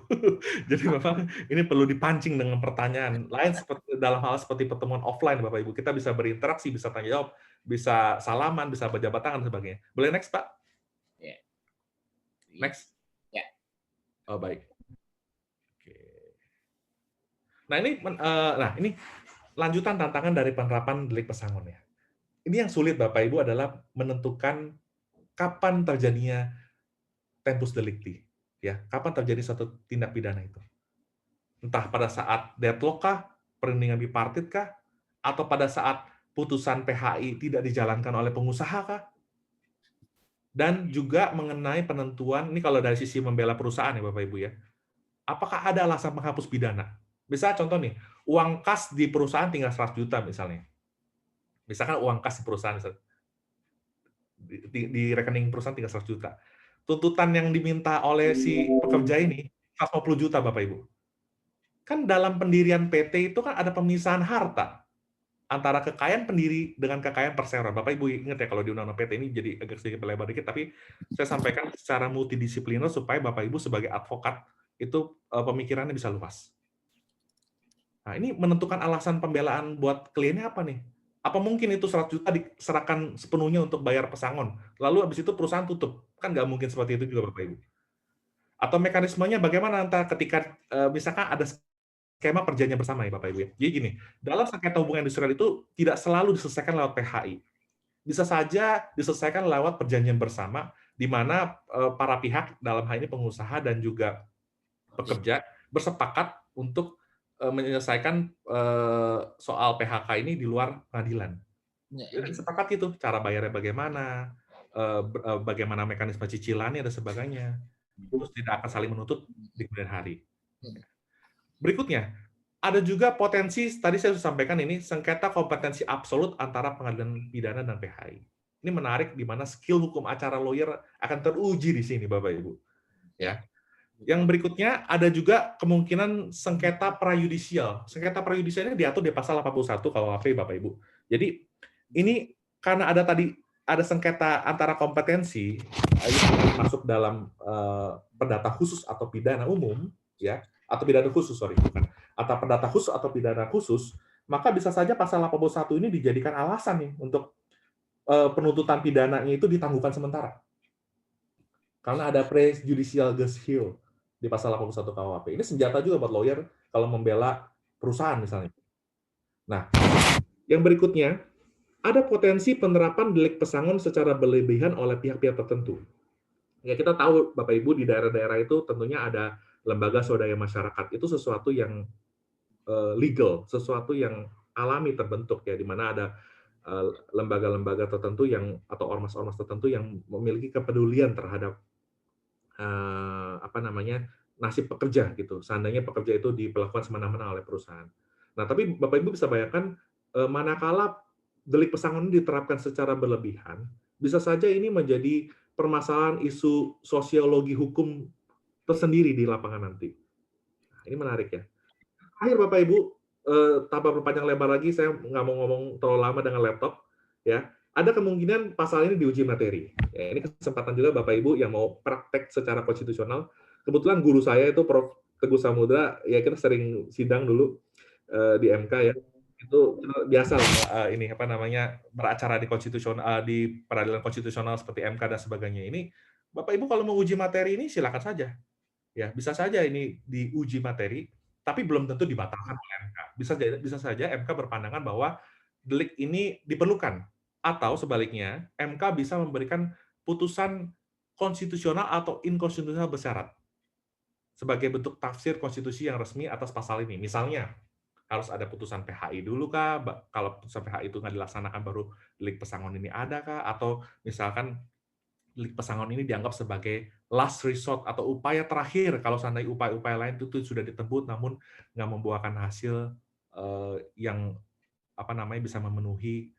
Jadi memang ini perlu dipancing dengan pertanyaan. Lain seperti dalam hal seperti pertemuan offline Bapak Ibu, kita bisa berinteraksi, bisa tanya jawab, bisa salaman, bisa berjabat tangan dan sebagainya. Boleh next Pak? Ya. Next. Ya. Oh baik. Oke. Nah ini lanjutan tantangan dari penerapan delik pesangon ya. Ini yang sulit Bapak Ibu adalah menentukan kapan terjadinya tempus delicti, ya. Kapan terjadi suatu tindak pidana itu. Entah pada saat deadlock kah, perundingan bipartit kah, atau pada saat putusan PHI tidak dijalankan oleh pengusaha kah? Dan juga mengenai penentuan, ini kalau dari sisi membela perusahaan ya Bapak Ibu ya, apakah ada alasan menghapus pidana? Misalnya contoh nih, uang kas di perusahaan tinggal 100 juta misalnya. Misalkan uang kas di perusahaan, di rekening perusahaan tinggal 100 juta. Tuntutan yang diminta oleh si pekerja ini 150 juta Bapak Ibu. Kan dalam pendirian PT itu kan ada pemisahan harta antara kekayaan pendiri dengan kekayaan perseroan. Bapak Ibu ingat ya kalau di Undang-Undang PT ini jadi agak sedikit lebar dikit, tapi saya sampaikan secara multidisipliner supaya Bapak Ibu sebagai advokat itu pemikirannya bisa luas. Nah, ini menentukan alasan pembelaan buat kliennya apa nih? Apa mungkin itu 100 juta diserahkan sepenuhnya untuk bayar pesangon, lalu habis itu perusahaan tutup? Kan nggak mungkin seperti itu juga, Bapak Ibu. Atau mekanismenya bagaimana antara ketika misalkan ada skema perjanjian bersama ya Bapak Ibu ya. Jadi gini, dalam sengketa hubungan industrial itu tidak selalu diselesaikan lewat PHI. Bisa saja diselesaikan lewat perjanjian bersama, di mana para pihak, dalam hal ini pengusaha dan juga pekerja, bersepakat untuk menyelesaikan soal PHK ini di luar pengadilan. Jadi sepakat itu, cara bayarnya bagaimana, bagaimana mekanisme cicilannya dan sebagainya. Terus tidak akan saling menuntut di kemudian hari. Berikutnya, ada juga potensi, tadi saya sudah sampaikan ini, sengketa kompetensi absolut antara pengadilan pidana dan PHI. Ini menarik di mana skill hukum acara lawyer akan teruji di sini, Bapak Ibu. Ya. Yang berikutnya ada juga kemungkinan sengketa prayudisial. Sengketa prayudisial ini diatur di pasal 81 KUHP Bapak Ibu. Jadi ini karena ada sengketa antara kompetensi masuk dalam perdata khusus atau pidana umum ya, atau pidana khusus bukan. Atau perdata khusus atau pidana khusus, maka bisa saja pasal 81 ini dijadikan alasan nih untuk penuntutan pidananya itu ditangguhkan sementara. Karena ada prejudicial geschill di pasal 81 KUHP. Ini senjata juga buat lawyer kalau membela perusahaan misalnya. Nah, yang berikutnya, ada potensi penerapan delik pesangon secara berlebihan oleh pihak-pihak tertentu. Ya, kita tahu Bapak Ibu di daerah-daerah itu tentunya ada lembaga swadaya masyarakat. Itu sesuatu yang legal, sesuatu yang alami terbentuk ya, di mana ada lembaga-lembaga tertentu yang atau ormas-ormas tertentu yang memiliki kepedulian terhadap nasib pekerja gitu. Seandainya pekerja itu diperlakukan semena-mena oleh perusahaan. Nah, tapi Bapak Ibu bisa bayangkan manakala delik pesangon ini diterapkan secara berlebihan, bisa saja ini menjadi permasalahan isu sosiologi hukum tersendiri di lapangan nanti. Nah, ini menarik ya. Akhir Bapak Ibu, tanpa berpanjang lebar lagi, saya nggak mau ngomong terlalu lama dengan laptop, ya. Ada kemungkinan pasal ini diuji materi. Ya, ini kesempatan juga Bapak Ibu yang mau praktek secara konstitusional. Kebetulan guru saya itu Prof. Teguh Samudra, ya kita sering sidang dulu di MK ya. Itu biasa lah ini apa namanya beracara di konstitusional di peradilan konstitusional seperti MK dan sebagainya ini. Bapak Ibu kalau mau uji materi ini silakan saja. Ya, bisa saja ini diuji materi, tapi belum tentu dibatalkan oleh MK. Bisa saja MK berpandangan bahwa delik ini diperlukan, atau sebaliknya MK bisa memberikan putusan konstitusional atau inkonstitusional bersyarat sebagai bentuk tafsir konstitusi yang resmi atas pasal ini. Misalnya, harus ada putusan PHI dulu kah? Kalau putusan PHI itu nggak dilaksanakan baru delik pesangon ini ada kah? Atau misalkan delik pesangon ini dianggap sebagai last resort atau upaya terakhir kalau seandainya upaya-upaya lain itu sudah ditempuh namun nggak membuahkan hasil yang apa namanya bisa memenuhi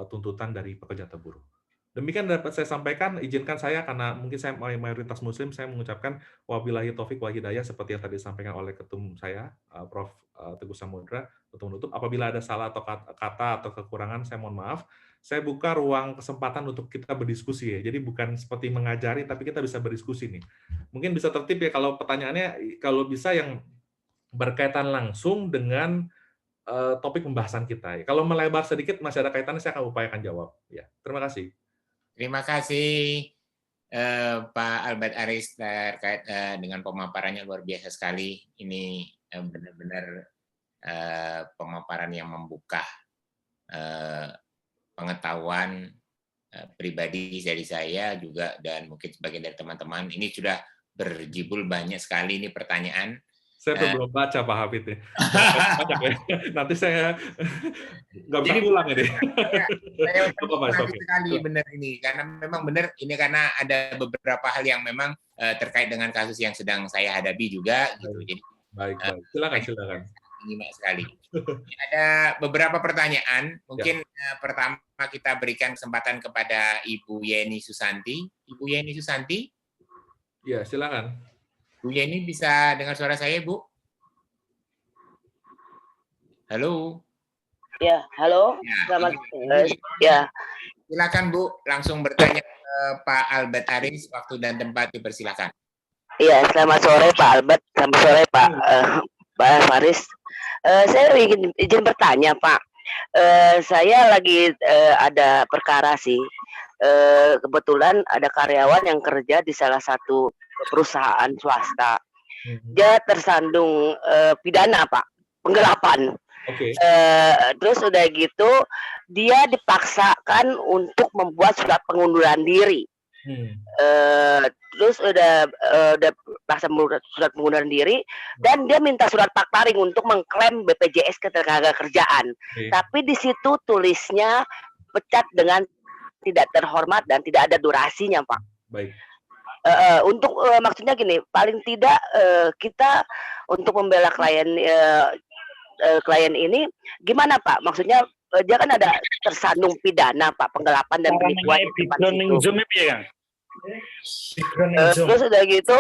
tuntutan dari pekerja atau buruh. Demikian dapat saya sampaikan, izinkan saya karena mungkin saya mayoritas muslim, saya mengucapkan wabillahi taufik wal hidayah seperti yang tadi disampaikan oleh ketum saya, Prof. Teguh Samudra, untuk menutup. Apabila ada salah atau kata atau kekurangan, saya mohon maaf. Saya buka ruang kesempatan untuk kita berdiskusi ya. Jadi bukan seperti mengajari, tapi kita bisa berdiskusi nih. Mungkin bisa tertib ya kalau pertanyaannya, kalau bisa yang berkaitan langsung dengan topik pembahasan kita. Kalau melebar sedikit, masih ada kaitannya, saya akan upayakan jawab. Ya, terima kasih. Terima kasih Pak Albert Aris terkait dengan pemaparannya luar biasa sekali. Ini benar-benar pemaparan yang membuka pengetahuan pribadi dari saya juga dan mungkin sebagian dari teman-teman. Ini sudah berjibul banyak sekali ini pertanyaan. Saya belum baca Pak Hafid ya. Banyak ya. Nanti saya nggak bisa pulang ini. Saya terima sekali benar ini karena memang benar ini karena ada beberapa hal yang memang terkait dengan kasus yang sedang saya hadapi juga gitu. Jadi baik. Silakan. Nyimak sekali. Ada beberapa pertanyaan. Mungkin pertama kita berikan kesempatan kepada Ibu Yeni Susanti. Ibu Yeni Susanti? Ya, silakan. Bu Yeni bisa dengar suara saya, Bu? Halo? Ya, halo. Ya, Selamat. ya. Silakan, Bu. Langsung bertanya ke Pak Albert Aris. Waktu dan tempat dipersilakan. Iya, selamat sore Pak Albert. Selamat sore Pak Faris. Saya izin bertanya, Pak. Saya lagi ada perkara sih. Kebetulan ada karyawan yang kerja di salah satu perusahaan swasta. Dia tersandung pidana, Pak, penggelapan. Okay. Terus udah gitu dia dipaksakan untuk membuat surat pengunduran diri. Terus udah paksa surat pengunduran diri dan dia minta surat paktaring untuk mengklaim BPJS Ketenagakerjaan. Tapi di situ tulisnya pecat dengan tidak terhormat dan tidak ada durasinya, Pak. Baik. Untuk maksudnya gini, paling tidak kita untuk membela klien ini gimana, Pak? Maksudnya dia kan ada tersandung pidana, Pak, penggelapan dan penipuan di tempat itu. Terus udah gitu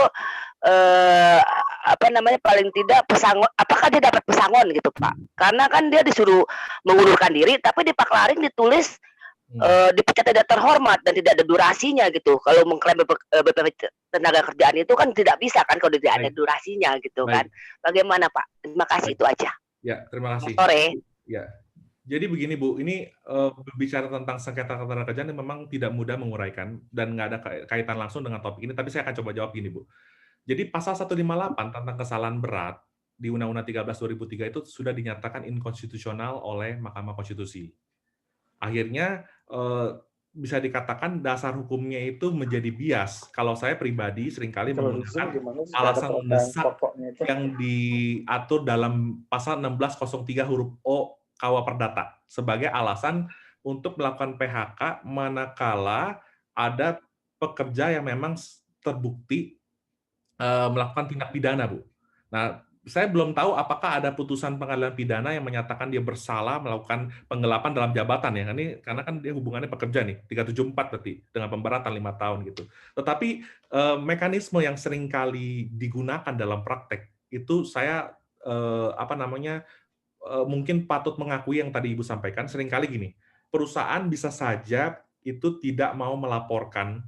apa namanya, paling tidak pesangon, apakah dia dapat pesangon gitu, Pak? Karena kan dia disuruh mengundurkan diri tapi di paklaring ditulis dipecat tidak terhormat dan tidak ada durasinya gitu. Kalau mengklaim BPJS Ketenagakerjaan itu kan tidak bisa kan kalau tidak ada durasinya gitu. Kan. Bagaimana, Pak? Terima kasih. Itu aja. Ya, terima kasih. Sore. Ya. Jadi begini Bu, ini berbicara tentang sengketa ketenagakerjaan memang tidak mudah menguraikan dan nggak ada kaitan langsung dengan topik ini, tapi saya akan coba jawab gini Bu. Jadi pasal 158 tentang kesalahan berat di Undang-Undang 13 2003 itu sudah dinyatakan inkonstitusional oleh Mahkamah Konstitusi. Akhirnya bisa dikatakan dasar hukumnya itu menjadi bias. Kalau saya pribadi seringkali menggunakan alasan mendesak yang diatur dalam pasal 1603 huruf O KUH Perdata sebagai alasan untuk melakukan PHK manakala ada pekerja yang memang terbukti melakukan tindak pidana, Bu. Nah, saya belum tahu apakah ada putusan pengadilan pidana yang menyatakan dia bersalah melakukan penggelapan dalam jabatan ya. Karena kan dia hubungannya pekerja nih, 374 berarti dengan pemberatan 5 tahun gitu. Tetapi mekanisme yang sering kali digunakan dalam praktek itu saya mungkin patut mengakui yang tadi Ibu sampaikan, seringkali gini, perusahaan bisa saja itu tidak mau melaporkan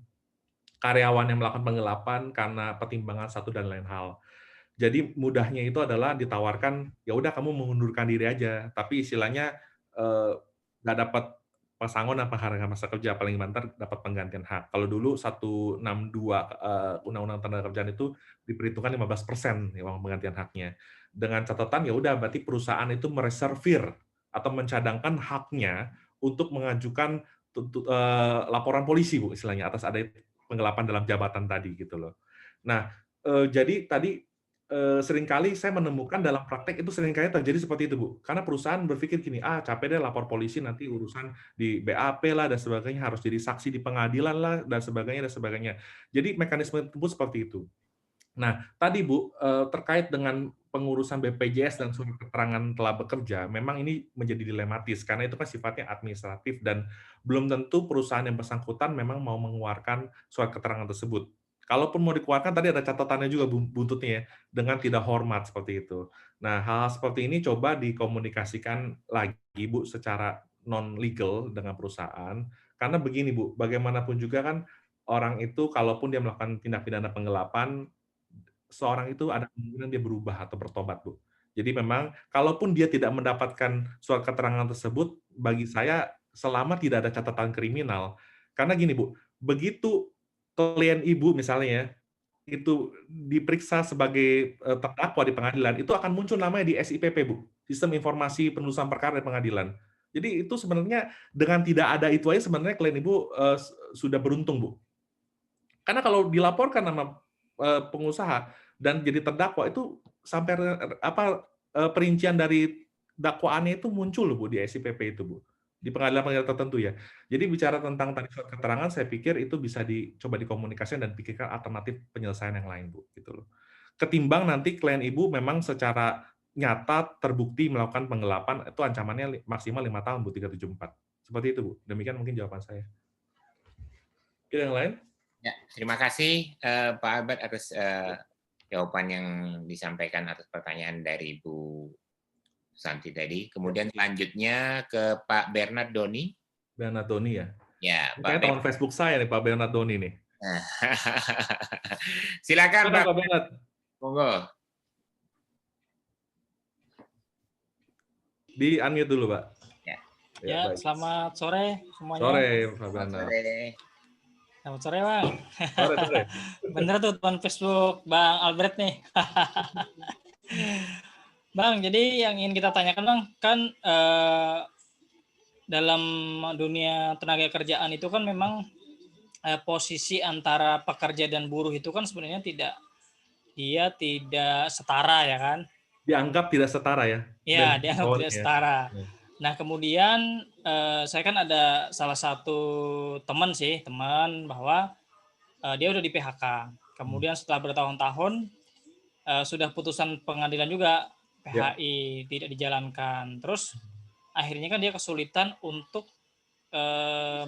karyawan yang melakukan penggelapan karena pertimbangan satu dan lain hal. Jadi mudahnya itu adalah ditawarkan, ya udah kamu mengundurkan diri aja, tapi istilahnya nggak dapat pesangon dan penghargaan masa kerja, paling banter dapat penggantian hak. Kalau dulu 162 Undang-Undang Ketenagakerjaan itu diperhitungkan 15% ya, uang penggantian haknya. Dengan catatan ya udah berarti perusahaan itu mereservir atau mencadangkan haknya untuk mengajukan laporan polisi Bu istilahnya atas ada penggelapan dalam jabatan tadi gitu loh. Nah, jadi tadi seringkali saya menemukan dalam praktek itu seringkali terjadi seperti itu, Bu. Karena perusahaan berpikir gini, capek deh lapor polisi nanti urusan di BAP lah dan sebagainya, harus jadi saksi di pengadilan lah dan sebagainya dan sebagainya. Jadi mekanisme tersebut seperti itu. Nah, tadi Bu, terkait dengan pengurusan BPJS dan surat keterangan telah bekerja, memang ini menjadi dilematis karena itu kan sifatnya administratif dan belum tentu perusahaan yang bersangkutan memang mau mengeluarkan surat keterangan tersebut. Kalaupun mau dikeluarkan, tadi ada catatannya juga buntutnya ya, dengan tidak hormat seperti itu. Nah, hal-hal seperti ini coba dikomunikasikan lagi Bu secara non-legal dengan perusahaan, karena begini Bu, bagaimanapun juga kan orang itu kalaupun dia melakukan tindak pidana penggelapan, seorang itu ada kemungkinan dia berubah atau bertobat, Bu. Jadi memang kalaupun dia tidak mendapatkan surat keterangan tersebut, bagi saya selama tidak ada catatan kriminal. Karena gini, Bu, begitu klien Ibu misalnya ya, itu diperiksa sebagai terdakwa di pengadilan, itu akan muncul namanya di SIPP, Bu, Sistem Informasi Penelusuran Perkara di Pengadilan. Jadi itu sebenarnya dengan tidak ada itu aja sebenarnya klien Ibu sudah beruntung, Bu. Karena kalau dilaporkan sama pengusaha dan jadi terdakwa itu sampai perincian dari dakwaannya itu muncul loh Bu di SIPP itu Bu. Di pengadilan-pengadilan tertentu ya. Jadi bicara tentang tadi surat keterangan saya pikir itu bisa dicoba dikomunikasikan dan pikirkan alternatif penyelesaian yang lain Bu gitu loh. Ketimbang nanti klien Ibu memang secara nyata terbukti melakukan penggelapan itu ancamannya maksimal 5 tahun Bu 374. Seperti itu Bu. Demikian mungkin jawaban saya. Oke, yang lain? Ya, terima kasih Pak Albert atas jawaban yang disampaikan atas pertanyaan dari Bu Santi tadi. Kemudian selanjutnya ke Pak Bernard Doni. Bernard Doni ya? Ya, Pak teman Facebook saya nih, Pak Bernard Doni nih. Silakan Pak. Pak Bernard. Monggo. Di unmute dulu Pak. Ya, selamat sore semuanya. Sore Pak Bernard. Selamat sore Bang. Sore. Bener tuh teman Facebook Bang Albert nih. Bang, jadi yang ingin kita tanyakan Bang, kan dalam dunia tenaga kerjaan itu kan memang posisi antara pekerja dan buruh itu kan sebenarnya tidak setara ya kan? Dianggap tidak setara ya? Iya, dianggap tidak setara. Nah, kemudian saya kan ada salah satu teman bahwa dia udah di PHK. Kemudian setelah bertahun-tahun sudah putusan pengadilan juga PHI tidak dijalankan. Terus akhirnya kan dia kesulitan untuk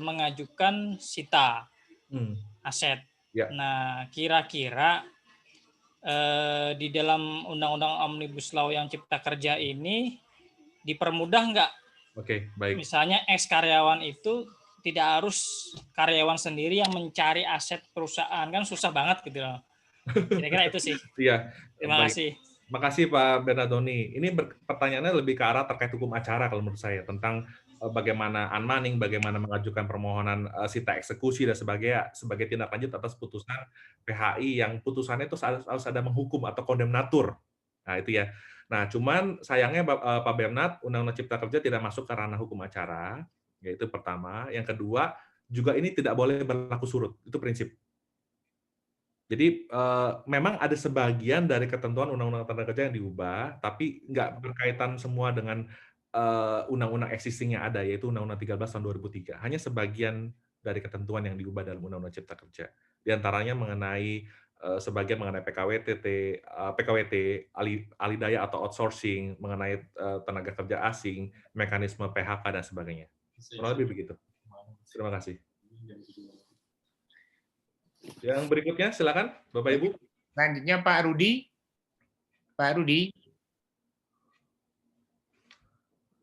mengajukan sita aset. Nah, kira-kira di dalam Undang-Undang Omnibus Law yang Cipta Kerja ini dipermudah nggak? Oke, baik. Misalnya ex-karyawan itu tidak harus karyawan sendiri yang mencari aset perusahaan, kan susah banget gitu loh. Kira-kira itu sih. Iya. Terima kasih. Makasih Pak Bernardoni. Ini pertanyaannya lebih ke arah terkait hukum acara kalau menurut saya, tentang bagaimana unmanning, bagaimana mengajukan permohonan sita eksekusi dan sebagai tindak lanjut atas putusan PHI yang putusannya itu harus ada menghukum atau kondemnatur. Nah, itu ya. Nah, cuman sayangnya Pak Bernard, Undang-Undang Cipta Kerja tidak masuk ke ranah hukum acara, yaitu pertama. Yang kedua, juga ini tidak boleh berlaku surut. Itu prinsip. Jadi memang ada sebagian dari ketentuan Undang-Undang Tenaga Kerja yang diubah, tapi nggak berkaitan semua dengan undang-undang existing yang ada, yaitu Undang-Undang 13 tahun 2003. Hanya sebagian dari ketentuan yang diubah dalam Undang-Undang Cipta Kerja. Di antaranya mengenai sebagian mengenai PKWT, alih daya atau outsourcing, mengenai tenaga kerja asing, mekanisme PHK dan sebagainya. Kurang lebih begitu. Terima kasih. Yang berikutnya silakan Bapak Ibu. Selanjutnya Pak Rudi. Pak Rudi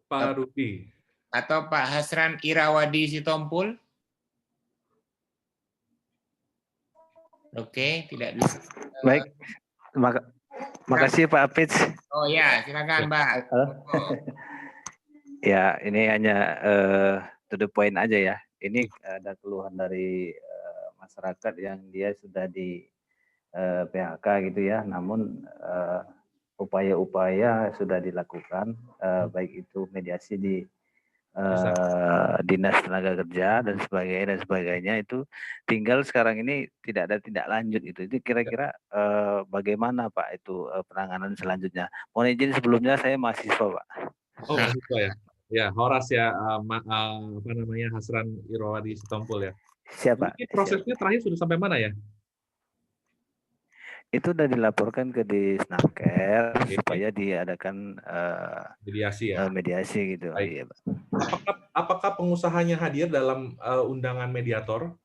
Pak Rudi. atau Pak Hasran Irawadi Sitompul. Oke, tidak bisa. Baik, makasih Pak Apits. Oh ya, silakan Pak. Ya, ini hanya to the point aja ya. Ini ada keluhan dari masyarakat yang dia sudah di PHK gitu ya. Namun upaya-upaya sudah dilakukan, baik itu mediasi di Dinas Tenaga Kerja dan sebagainya itu tinggal sekarang ini tidak ada tindak lanjut itu. Itu kira-kira bagaimana Pak itu penanganan selanjutnya? Mohon izin sebelumnya saya mahasiswa Pak. Oh mahasiswa ya. Ya, Horas ya, apa namanya, Hasran Irawadi Sitompul ya. Siapa? Ini prosesnya terakhir sudah sampai mana ya? Itu sudah dilaporkan ke Disnaker supaya diadakan mediasi ya. Mediasi gitu. Iya, Pak. Apakah pengusahanya hadir dalam undangan mediator?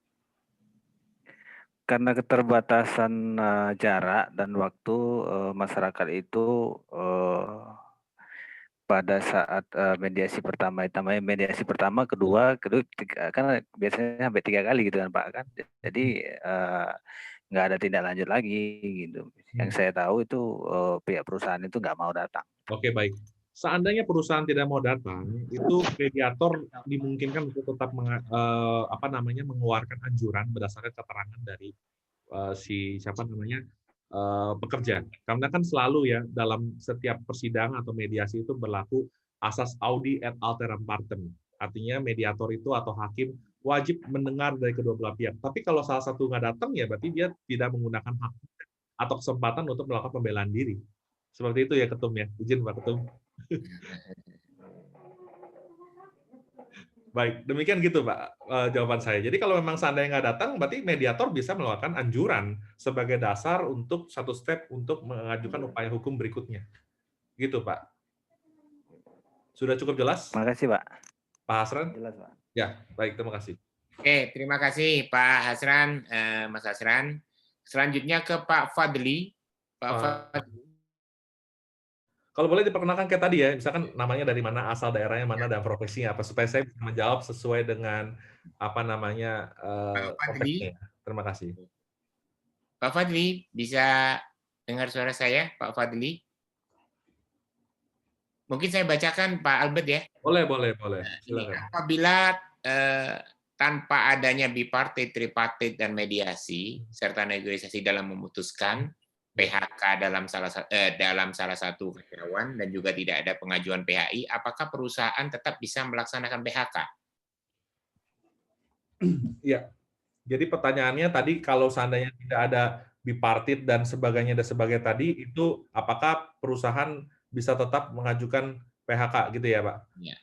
Karena keterbatasan jarak dan waktu, masyarakat itu pada saat mediasi pertama, kedua, kan biasanya sampai 3 kali gitu kan Pak kan. Jadi nggak ada tindak lanjut lagi gitu. Yang saya tahu itu pihak perusahaan itu nggak mau datang. Oke, baik. Seandainya perusahaan tidak mau datang, itu mediator dimungkinkan untuk tetap mengeluarkan anjuran berdasarkan keterangan dari pekerja. Karena kan selalu ya dalam setiap persidangan atau mediasi itu berlaku asas audi et alteram partem. Artinya mediator itu atau hakim wajib mendengar dari kedua belah pihak. Tapi kalau salah satu nggak datang ya berarti dia tidak menggunakan hak atau kesempatan untuk melakukan pembelaan diri. Seperti itu ya Ketum ya. Izin Pak Ketum. Baik, demikian gitu Pak jawaban saya. Jadi kalau memang seandainya nggak datang, berarti mediator bisa melakukan anjuran sebagai dasar untuk satu step untuk mengajukan upaya hukum berikutnya. Gitu Pak. Sudah cukup jelas? Terima kasih Pak. Pak Hasran? Jelas Pak. Ya, baik, terima kasih. Oke, terima kasih Pak Hasran, Mas Hasran. Selanjutnya ke Pak Fadli. Pak Fadli. Kalau boleh diperkenalkan kayak tadi ya, misalkan namanya dari mana, asal daerahnya mana, dan profesinya apa, supaya saya bisa menjawab sesuai dengan apa namanya konteksnya. Terima kasih. Pak Fadli, bisa dengar suara saya, Pak Fadli? Mungkin saya bacakan Pak Albert ya. Boleh. Silakan. Apabila tanpa adanya bipartit, tripartit, dan mediasi, serta negosiasi dalam memutuskan PHK dalam salah satu karyawan dan juga tidak ada pengajuan PHI, apakah perusahaan tetap bisa melaksanakan PHK? Iya. Jadi pertanyaannya tadi kalau seandainya tidak ada bipartit dan sebagainya tadi, itu apakah perusahaan bisa tetap mengajukan PHK gitu ya Pak? Ya.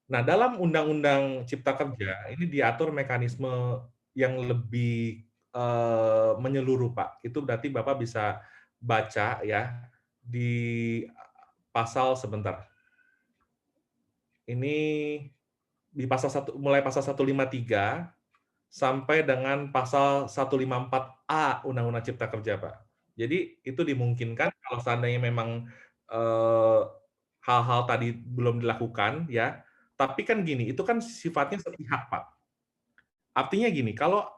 Nah dalam Undang-Undang Cipta Kerja ini diatur mekanisme yang lebih menyeluruh Pak. Itu berarti Bapak bisa baca ya di pasal sebentar. Ini di pasal mulai pasal 153 sampai dengan pasal 154A Undang-Undang Cipta Kerja, Pak. Jadi itu dimungkinkan kalau seandainya memang hal-hal tadi belum dilakukan ya. Tapi kan gini, itu kan sifatnya sepihak, Pak. Artinya gini, kalau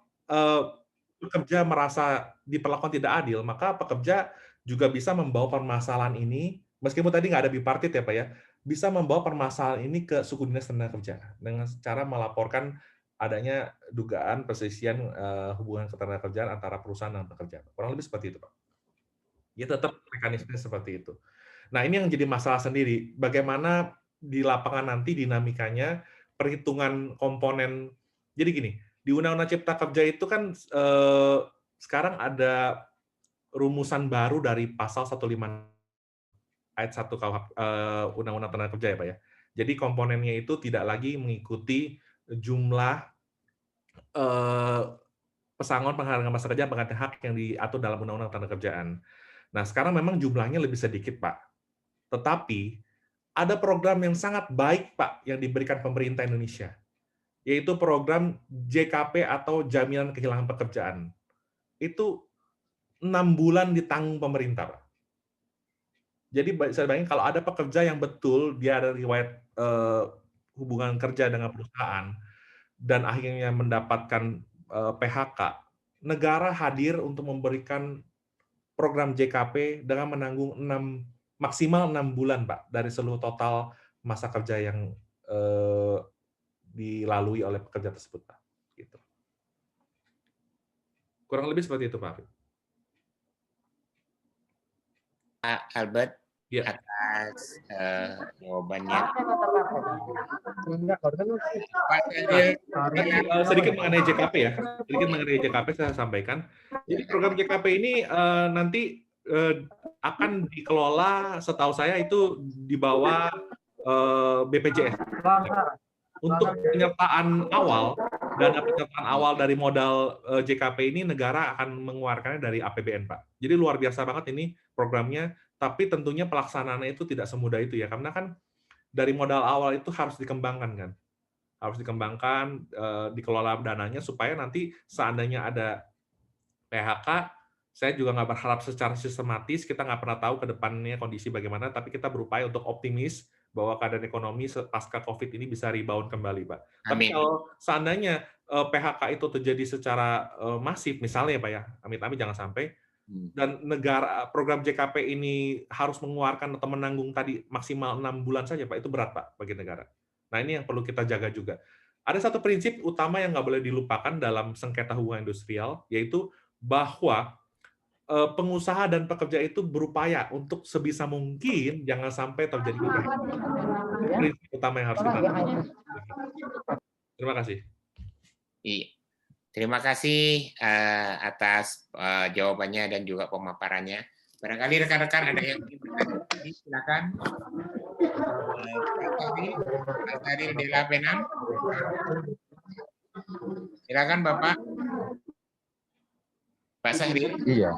pekerja merasa diperlakukan tidak adil, maka pekerja juga bisa membawa permasalahan ini, meskipun tadi nggak ada bipartit ya Pak ya, bisa membawa permasalahan ini ke suku dinas tenaga kerja dengan cara melaporkan adanya dugaan perselisihan hubungan ketenagakerjaan antara perusahaan dan pekerja. Kurang lebih seperti itu Pak. Ya tetap mekanismenya seperti itu. Nah ini yang jadi masalah sendiri, bagaimana di lapangan nanti dinamikanya, perhitungan komponen, jadi gini, di Undang-Undang Cipta Kerja itu kan sekarang ada rumusan baru dari pasal 156 ayat 1 Undang-Undang Tenaga Kerja ya Pak ya. Jadi komponennya itu tidak lagi mengikuti jumlah pesangon penghargaan masa kerja penggantian hak yang diatur dalam Undang-Undang Ketenagakerjaan. Nah, sekarang memang jumlahnya lebih sedikit, Pak. Tetapi ada program yang sangat baik, Pak, yang diberikan pemerintah Indonesia, yaitu program JKP atau Jaminan Kehilangan Pekerjaan. Itu 6 bulan ditanggung pemerintah, Pak. Jadi saya bayangin kalau ada pekerja yang betul dia ada riwayat hubungan kerja dengan perusahaan dan akhirnya mendapatkan PHK, negara hadir untuk memberikan program JKP dengan menanggung maksimal 6 bulan, Pak, dari seluruh total masa kerja yang dilalui oleh pekerja tersebut, Pak. Gitu. Kurang lebih seperti itu, Pak. Pak Albert, Ya. atas jawabannya. Sedikit mengenai JKP ya. Sedikit mengenai JKP saya sampaikan. Jadi program JKP ini nanti akan dikelola, setahu saya itu di bawah BPJS. Untuk penyertaan awal, dana penyertaan awal dari modal JKP ini negara akan mengeluarkannya dari APBN, Pak. Jadi luar biasa banget ini programnya, tapi tentunya pelaksanaannya itu tidak semudah itu ya, karena kan dari modal awal itu harus dikembangkan kan. Harus dikembangkan, dikelola dananya supaya nanti seandainya ada PHK, saya juga nggak berharap secara sistematis, kita nggak pernah tahu ke depannya kondisi bagaimana, tapi kita berupaya untuk optimis bahwa keadaan ekonomi pasca COVID ini bisa rebound kembali, Pak. Tapi Amin. kalau seandainya PHK itu terjadi secara masif, misalnya Pak ya, amit-amit jangan sampai, dan negara program JKP ini harus mengeluarkan atau menanggung tadi maksimal 6 bulan saja, Pak, itu berat, Pak, bagi negara. Nah, ini yang perlu kita jaga juga. Ada satu prinsip utama yang nggak boleh dilupakan dalam sengketa hubungan industrial, yaitu bahwa pengusaha dan pekerja itu berupaya untuk sebisa mungkin jangan sampai terjadi PHK. Itu prinsip utama yang harus kita lakukan. Terima kasih. Iya. Terima kasih atas jawabannya dan juga pemaparannya. Barangkali rekan-rekan ada yang ingin bertanya, silakan. Pak Sahril Dela Penam. Silakan Bapak. Pak Sahril. Iya.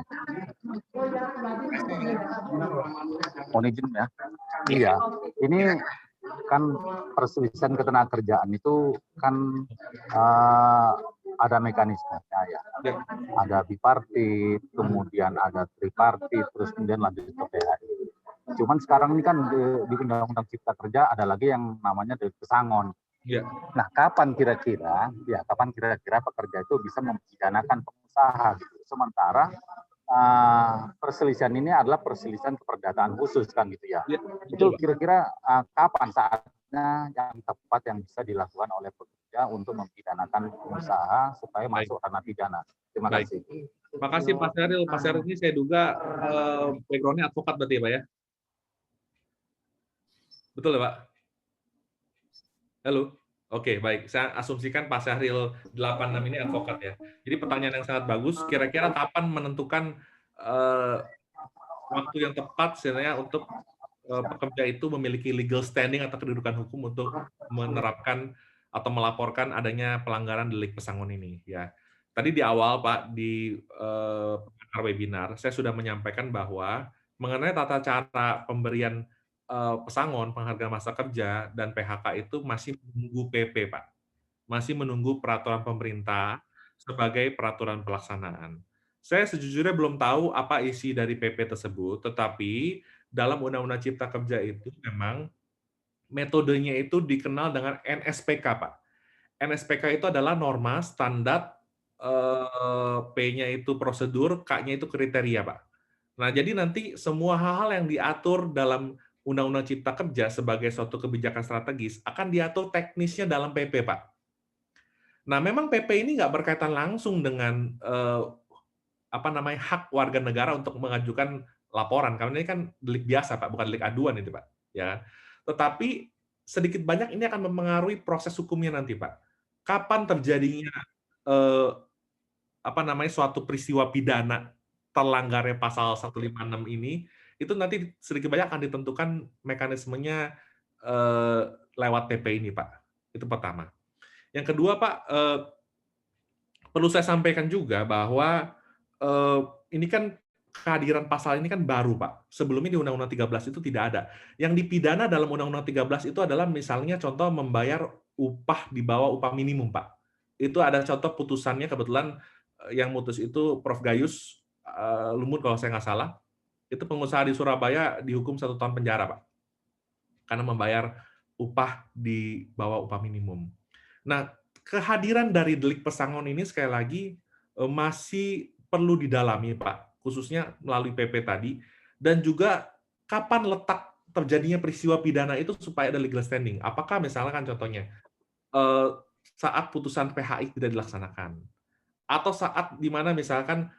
Mohon izin ya. Iya. Ini kan perselisihan ketenagakerjaan itu kan ada mekanismenya ya. Ada bipartit, kemudian ada tripartit, terus kemudian lanjut ke PHI. Cuman sekarang ini kan di Undang-Undang Cipta Kerja ada lagi yang namanya delik pesangon. Ya. Nah, kapan kira-kira pekerja itu bisa mempidanakan pengusaha gitu. Sementara perselisihan ini adalah perselisihan keperdataan khusus kan gitu ya. Itu kira-kira kapan saatnya yang tepat yang bisa dilakukan oleh pekerja untuk mempidanakan pengusaha supaya masuk ranah pidana. Terima kasih. Terima kasih Pak Sahril. Pak Sahril ini saya duga background-nya advokat berarti ya Pak ya? Betul ya Pak? Halo? Oke, baik. Saya asumsikan Pak Sahril 86 ini advokat ya. Jadi pertanyaan yang sangat bagus, kira-kira kapan menentukan waktu yang tepat sebenarnya untuk pekerja itu memiliki legal standing atau kedudukan hukum untuk menerapkan atau melaporkan adanya pelanggaran delik pesangon ini ya. Tadi di awal Pak di webinar saya sudah menyampaikan bahwa mengenai tata cara pemberian pesangon, penghargaan masa kerja dan PHK itu masih menunggu PP Pak. Masih menunggu peraturan pemerintah sebagai peraturan pelaksanaan. Saya sejujurnya belum tahu apa isi dari PP tersebut, tetapi dalam Undang-Undang Cipta Kerja itu memang metodenya itu dikenal dengan NSPK, Pak. NSPK itu adalah norma, standar, P-nya itu prosedur, K-nya itu kriteria, Pak. Nah, jadi nanti semua hal-hal yang diatur dalam Undang-Undang Cipta Kerja sebagai suatu kebijakan strategis akan diatur teknisnya dalam PP, Pak. Nah, memang PP ini nggak berkaitan langsung dengan hak warga negara untuk mengajukan laporan, karena ini kan delik biasa, Pak, bukan delik aduan itu, Pak. Ya, tetapi sedikit banyak ini akan mempengaruhi proses hukumnya nanti, Pak. Kapan terjadinya suatu peristiwa pidana terlanggarnya pasal 156 ini, itu nanti sedikit banyak akan ditentukan mekanismenya lewat PP ini, Pak. Itu pertama. Yang kedua, Pak, perlu saya sampaikan juga bahwa ini kan kehadiran pasal ini kan baru, Pak. Sebelumnya di Undang-Undang 13 itu tidak ada. Yang dipidana dalam Undang-Undang 13 itu adalah misalnya contoh membayar upah di bawah upah minimum, Pak. Itu ada contoh putusannya, kebetulan yang mutus itu Prof. Gayus Lumut kalau saya nggak salah. Itu pengusaha di Surabaya dihukum 1 tahun penjara, Pak. Karena membayar upah di bawah upah minimum. Nah, kehadiran dari delik pesangon ini sekali lagi masih perlu didalami, Pak, khususnya melalui PP tadi, dan juga kapan letak terjadinya peristiwa pidana itu supaya ada legal standing. Apakah misalkan contohnya saat putusan PHI tidak dilaksanakan, atau saat di mana misalkan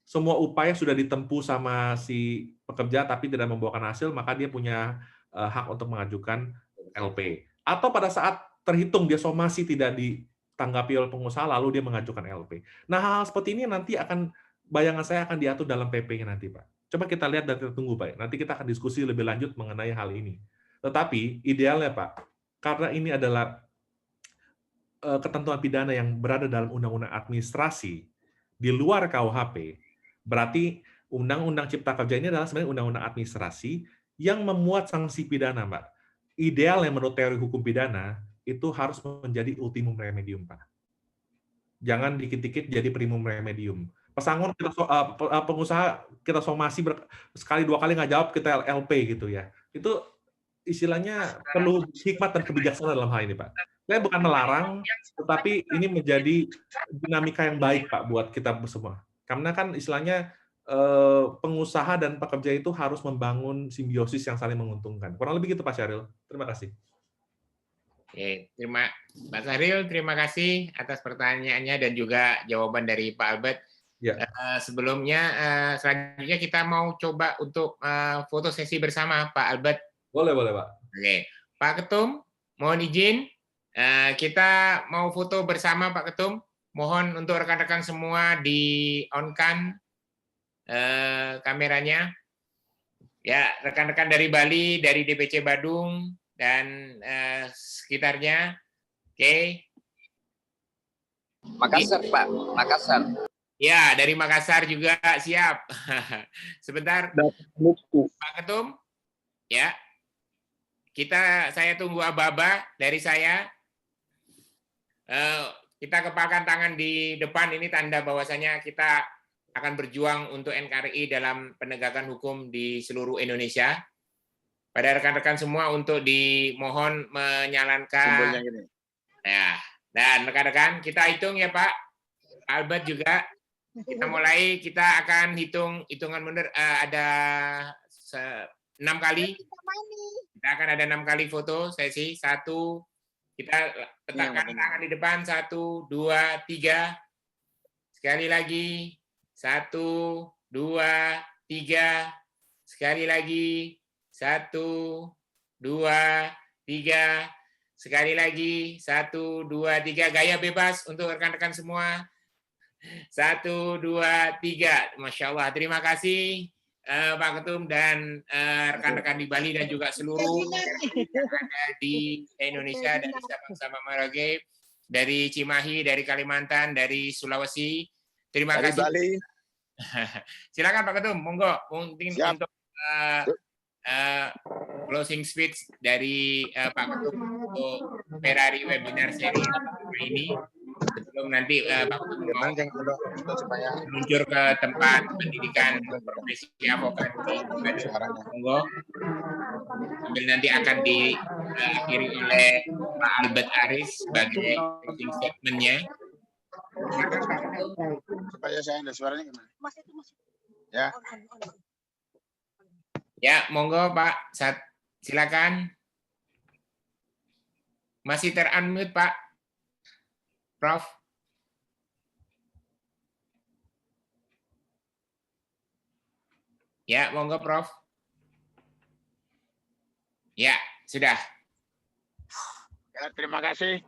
semua upaya sudah ditempuh sama si pekerja tapi tidak membuahkan hasil, maka dia punya hak untuk mengajukan LP. Atau pada saat terhitung dia somasi tidak ditanggapi oleh pengusaha, lalu dia mengajukan LP. Nah, hal-hal seperti ini nanti bayangan saya akan diatur dalam PP-nya nanti, Pak. Coba kita lihat dan kita tunggu, Pak. Nanti kita akan diskusi lebih lanjut mengenai hal ini. Tetapi idealnya, Pak, karena ini adalah ketentuan pidana yang berada dalam undang-undang administrasi di luar KUHP, berarti Undang-Undang Cipta Kerja ini adalah sebenarnya undang-undang administrasi yang memuat sanksi pidana, Mbak. Idealnya menurut teori hukum pidana, itu harus menjadi ultimum remedium, Pak. Jangan dikit-dikit jadi primum remedium. Pesangon pengusaha kita somasi sekali 2 kali nggak jawab, kita LP gitu ya. Itu istilahnya perlu hikmat dan kebijaksanaan dalam hal ini, Pak. Saya bukan melarang, tetapi ini menjadi dinamika yang baik, Pak, buat kita semua. Karena kan istilahnya pengusaha dan pekerja itu harus membangun simbiosis yang saling menguntungkan. Kurang lebih gitu, Pak Syahril. Terima kasih. Oke, Pak Syahril, terima kasih atas pertanyaannya dan juga jawaban dari Pak Albert. Ya. Sebelumnya, selanjutnya kita mau coba untuk foto sesi bersama, Pak Albert. Boleh, Pak. Oke, Pak Ketum, mohon izin kita mau foto bersama, Pak Ketum. Mohon untuk rekan-rekan semua di-on-kan kameranya. Ya, rekan-rekan dari Bali, dari DPC Badung, dan sekitarnya. Oke. Makassar, Pak. Makassar. Ya, dari Makassar juga siap. Sebentar. Pak Ketum. Ya. Saya tunggu aba-aba dari saya. Kita kepalkan tangan di depan, ini tanda bahwasanya kita akan berjuang untuk NKRI dalam penegakan hukum di seluruh Indonesia. Pada rekan-rekan semua untuk dimohon menyalankan. Ya, dan rekan-rekan kita hitung ya Pak Albert juga. Kita mulai, kita akan hitungan mundur, ada 6 kali. Kita akan ada 6 kali foto sesi. 1, kita letakkan tangan di depan, 1, 2, 3. Sekali lagi, 1, 2, 3. Sekali lagi, 1, 2, 3. Sekali lagi, 1, 2, 3. Gaya bebas untuk rekan-rekan semua. 1, 2, 3. Masya Allah. Terima kasih Pak Ketum dan rekan-rekan di Bali dan juga seluruh yang ada di Indonesia, dari Sabang sampai Merauke, dari Cimahi, dari Kalimantan, dari Sulawesi. Terima kasih. Bali. Silakan Pak Ketum, monggo mungkin untuk closing speech dari Pak Ketum untuk Ferrari webinar seri ini. Sebelum nanti Pak Ketum mau meluncur ke tempat pendidikan profesi advokat di monggo. Sambil nanti akan diakhiri oleh Pak Albert Aris sebagai closing statement-nya. Supaya saya ada suaranya gimana? Ya. Ya, monggo Pak. Silakan. Masih ter-unmute Pak. Prof. Ya, monggo Prof. Ya, sudah. Ya, terima kasih.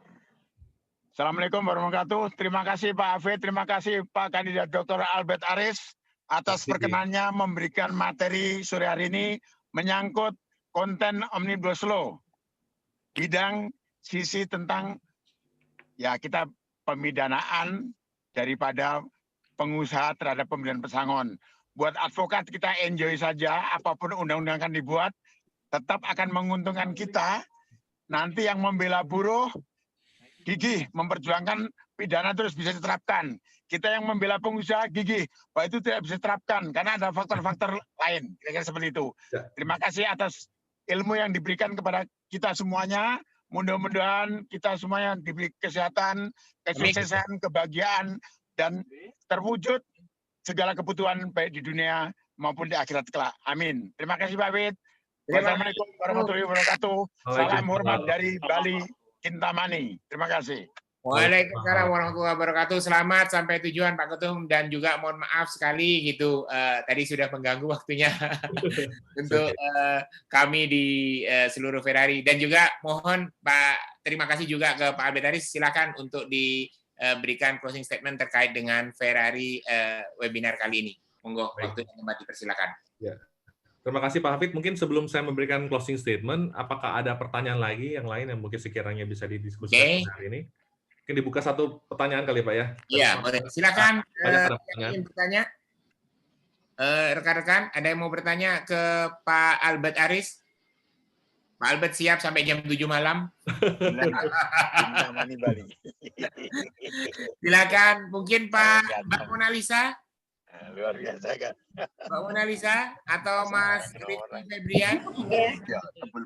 Assalamualaikum warahmatullahi wabarakatuh. Terima kasih Pak Afid, terima kasih Pak Kandidat Dr. Albert Aris atas perkenannya memberikan materi sore hari ini menyangkut konten Omnibus Law. Bidang sisi tentang, ya kita pemidanaan daripada pengusaha terhadap pemberian pesangon. Buat advokat kita enjoy saja, apapun undang-undang akan dibuat, tetap akan menguntungkan kita. Nanti yang membela buruh, gigih memperjuangkan pidana terus bisa diterapkan. Kita yang membela pengusaha, gigih bahwa itu tidak bisa diterapkan karena ada faktor-faktor lain. Kira-kira seperti itu. Terima kasih atas ilmu yang diberikan kepada kita semuanya. Mudah-mudahan kita semuanya diberi kesehatan, kesuksesan, kebahagiaan, dan terwujud segala kebutuhan baik di dunia maupun di akhirat kelak. Amin. Terima kasih Pak Wid. Wassalamualaikum warahmatullahi wabarakatuh. Salam hormat dari Bali, Kintamani. Terima kasih. Waalaikumsalam warahmatullahi wabarakatuh. Selamat sampai tujuan Pak Ketum, dan juga mohon maaf sekali gitu tadi sudah mengganggu waktunya untuk kami di seluruh Ferrari, dan juga mohon Pak, terima kasih juga ke Pak Albert Aris, silakan untuk diberikan closing statement terkait dengan Ferrari webinar kali ini. Monggo waktunya kembali dipersilakan. Ya. Terima kasih Pak Hafid. Mungkin sebelum saya memberikan closing statement, apakah ada pertanyaan lagi yang lain yang mungkin sekiranya bisa didiskusikan hari ini? Mungkin dibuka satu pertanyaan kali Pak ya? Iya, boleh. Silakan. Yang ingin bertanya, rekan-rekan, ada yang mau bertanya ke Pak Albert Aris? Pak Albert siap sampai jam 7 malam. Silakan. Mungkin Mbak Mona Lisa? Luar biasa kan. Mbak Mona Lisa atau Mas Rizky Febrian?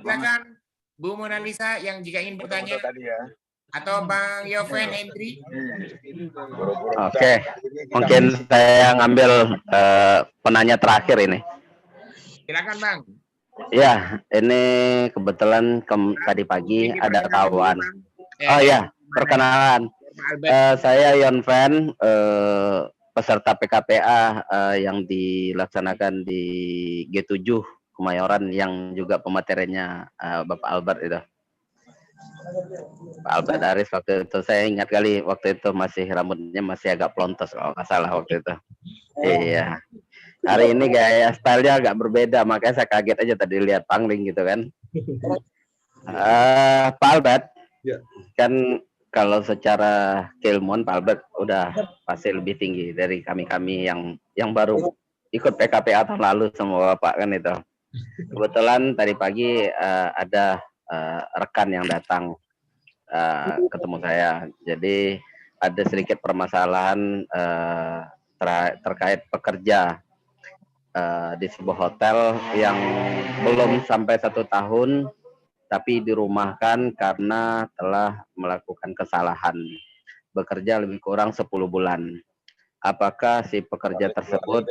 Silakan Bu Mona Lisa yang jika ingin bertanya. Atau Bang Yoven Hendri? Oke, mungkin saya ngambil penanya terakhir ini. Silakan Bang. Ya, ini kebetulan tadi pagi ada kawan. Oh ya, perkenalan. Saya Yonven, peserta PKPA yang dilaksanakan di G7 Kemayoran yang juga pematerinya Bapak Albert itu. Pak Albert Aris waktu itu saya ingat kali, waktu itu masih rambutnya masih agak plontos kalau nggak salah waktu itu. Iya. Hari ini gaya stylenya agak berbeda, makanya saya kaget aja tadi lihat pangling gitu kan. Pak Albert, kan kalau secara keilmuan Pak Albert udah pasti lebih tinggi dari kami-kami yang baru ikut PKPA tahun lalu sama Bapak kan itu. Kebetulan tadi pagi ada rekan yang datang ketemu saya. Jadi ada sedikit permasalahan terkait pekerja di sebuah hotel yang belum sampai 1 tahun tapi dirumahkan karena telah melakukan kesalahan, bekerja lebih kurang 10 bulan. Apakah si pekerja tersebut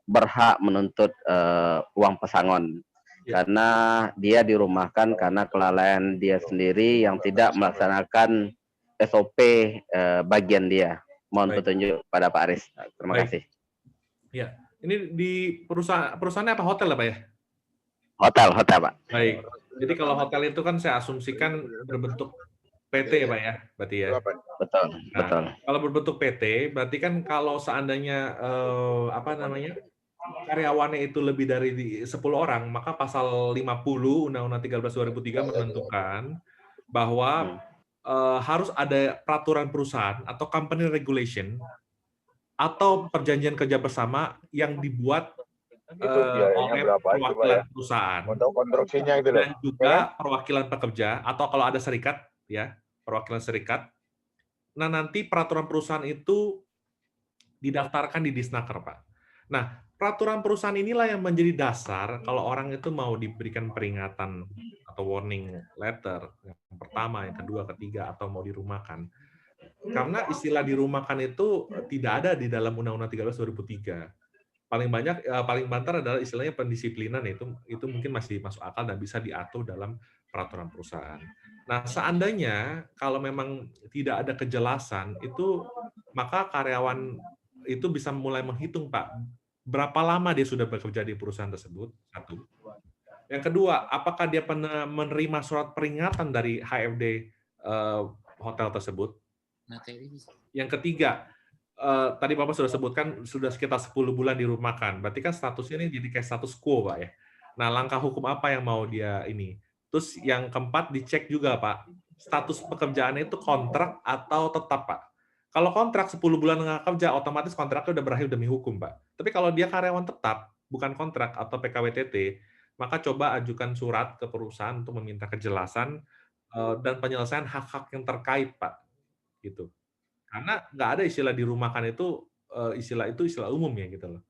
berhak menuntut uang pesangon? Karena dia dirumahkan karena kelalaian dia sendiri yang tidak melaksanakan SOP bagian dia. Mohon petunjuk pada Pak Aris. Terima kasih. Ya, ini di perusahaannya apa, hotel Pak ya? Hotel Pak. Baik. Jadi kalau hotel itu kan saya asumsikan berbentuk PT Pak ya, berarti ya. Betul, nah, betul. Kalau berbentuk PT, berarti kan kalau seandainya karyawannya itu lebih dari 10 orang, maka pasal 50 Undang-Undang 13/2003 menentukan bahwa harus ada peraturan perusahaan atau company regulation atau perjanjian kerja bersama yang dibuat oleh perwakilan perusahaan dan juga perwakilan pekerja, atau kalau ada serikat ya, perwakilan serikat. Nah, nanti peraturan perusahaan itu didaftarkan di Disnaker, Pak. Nah, peraturan perusahaan inilah yang menjadi dasar kalau orang itu mau diberikan peringatan atau warning letter yang pertama, yang kedua, ketiga, atau mau dirumahkan. Karena istilah dirumahkan itu tidak ada di dalam Undang-Undang 13/2003. Paling banter adalah istilahnya pendisiplinan, itu mungkin masih masuk akal dan bisa diatur dalam peraturan perusahaan. Nah, seandainya kalau memang tidak ada kejelasan itu, maka karyawan itu bisa mulai menghitung, Pak, berapa lama dia sudah bekerja di perusahaan tersebut, satu. Yang kedua, apakah dia pernah menerima surat peringatan dari HRD hotel tersebut. Yang ketiga, tadi Bapak sudah sebutkan sudah sekitar 10 bulan dirumahkan. Berarti kan statusnya ini jadi kayak status quo, Pak ya. Nah, langkah hukum apa yang mau dia ini? Terus yang keempat dicek juga, Pak, status pekerjaannya itu kontrak atau tetap, Pak. Kalau kontrak 10 bulan nggak kerja, otomatis kontraknya udah berakhir demi hukum, Pak. Tapi kalau dia karyawan tetap, bukan kontrak atau PKWTT, maka coba ajukan surat ke perusahaan untuk meminta kejelasan dan penyelesaian hak-hak yang terkait, Pak. Gitu. Karena nggak ada istilah dirumahkan itu, istilah umum ya gitu loh.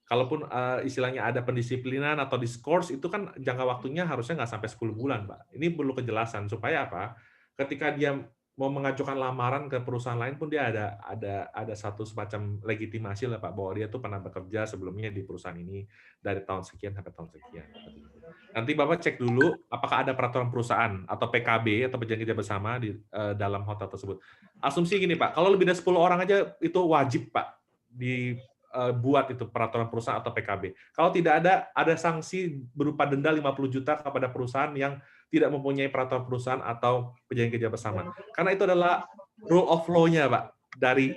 Kalaupun istilahnya ada pendisiplinan atau diskors, itu kan jangka waktunya harusnya nggak sampai 10 bulan, Pak. Ini perlu kejelasan supaya apa? Ketika dia mau mengajukan lamaran ke perusahaan lain pun dia ada satu semacam legitimasi lah, Pak, bahwa dia tuh pernah bekerja sebelumnya di perusahaan ini dari tahun sekian sampai tahun sekian. Nanti Bapak cek dulu apakah ada peraturan perusahaan atau PKB atau perjanjian kerja bersama di dalam hotel tersebut. Asumsi gini, Pak, kalau lebih dari 10 orang aja itu wajib, Pak, dibuat itu peraturan perusahaan atau PKB. Kalau tidak ada sanksi berupa denda 50 juta kepada perusahaan yang tidak mempunyai peraturan perusahaan atau perjanjian kerja bersama. Karena itu adalah rule of law-nya, Pak, dari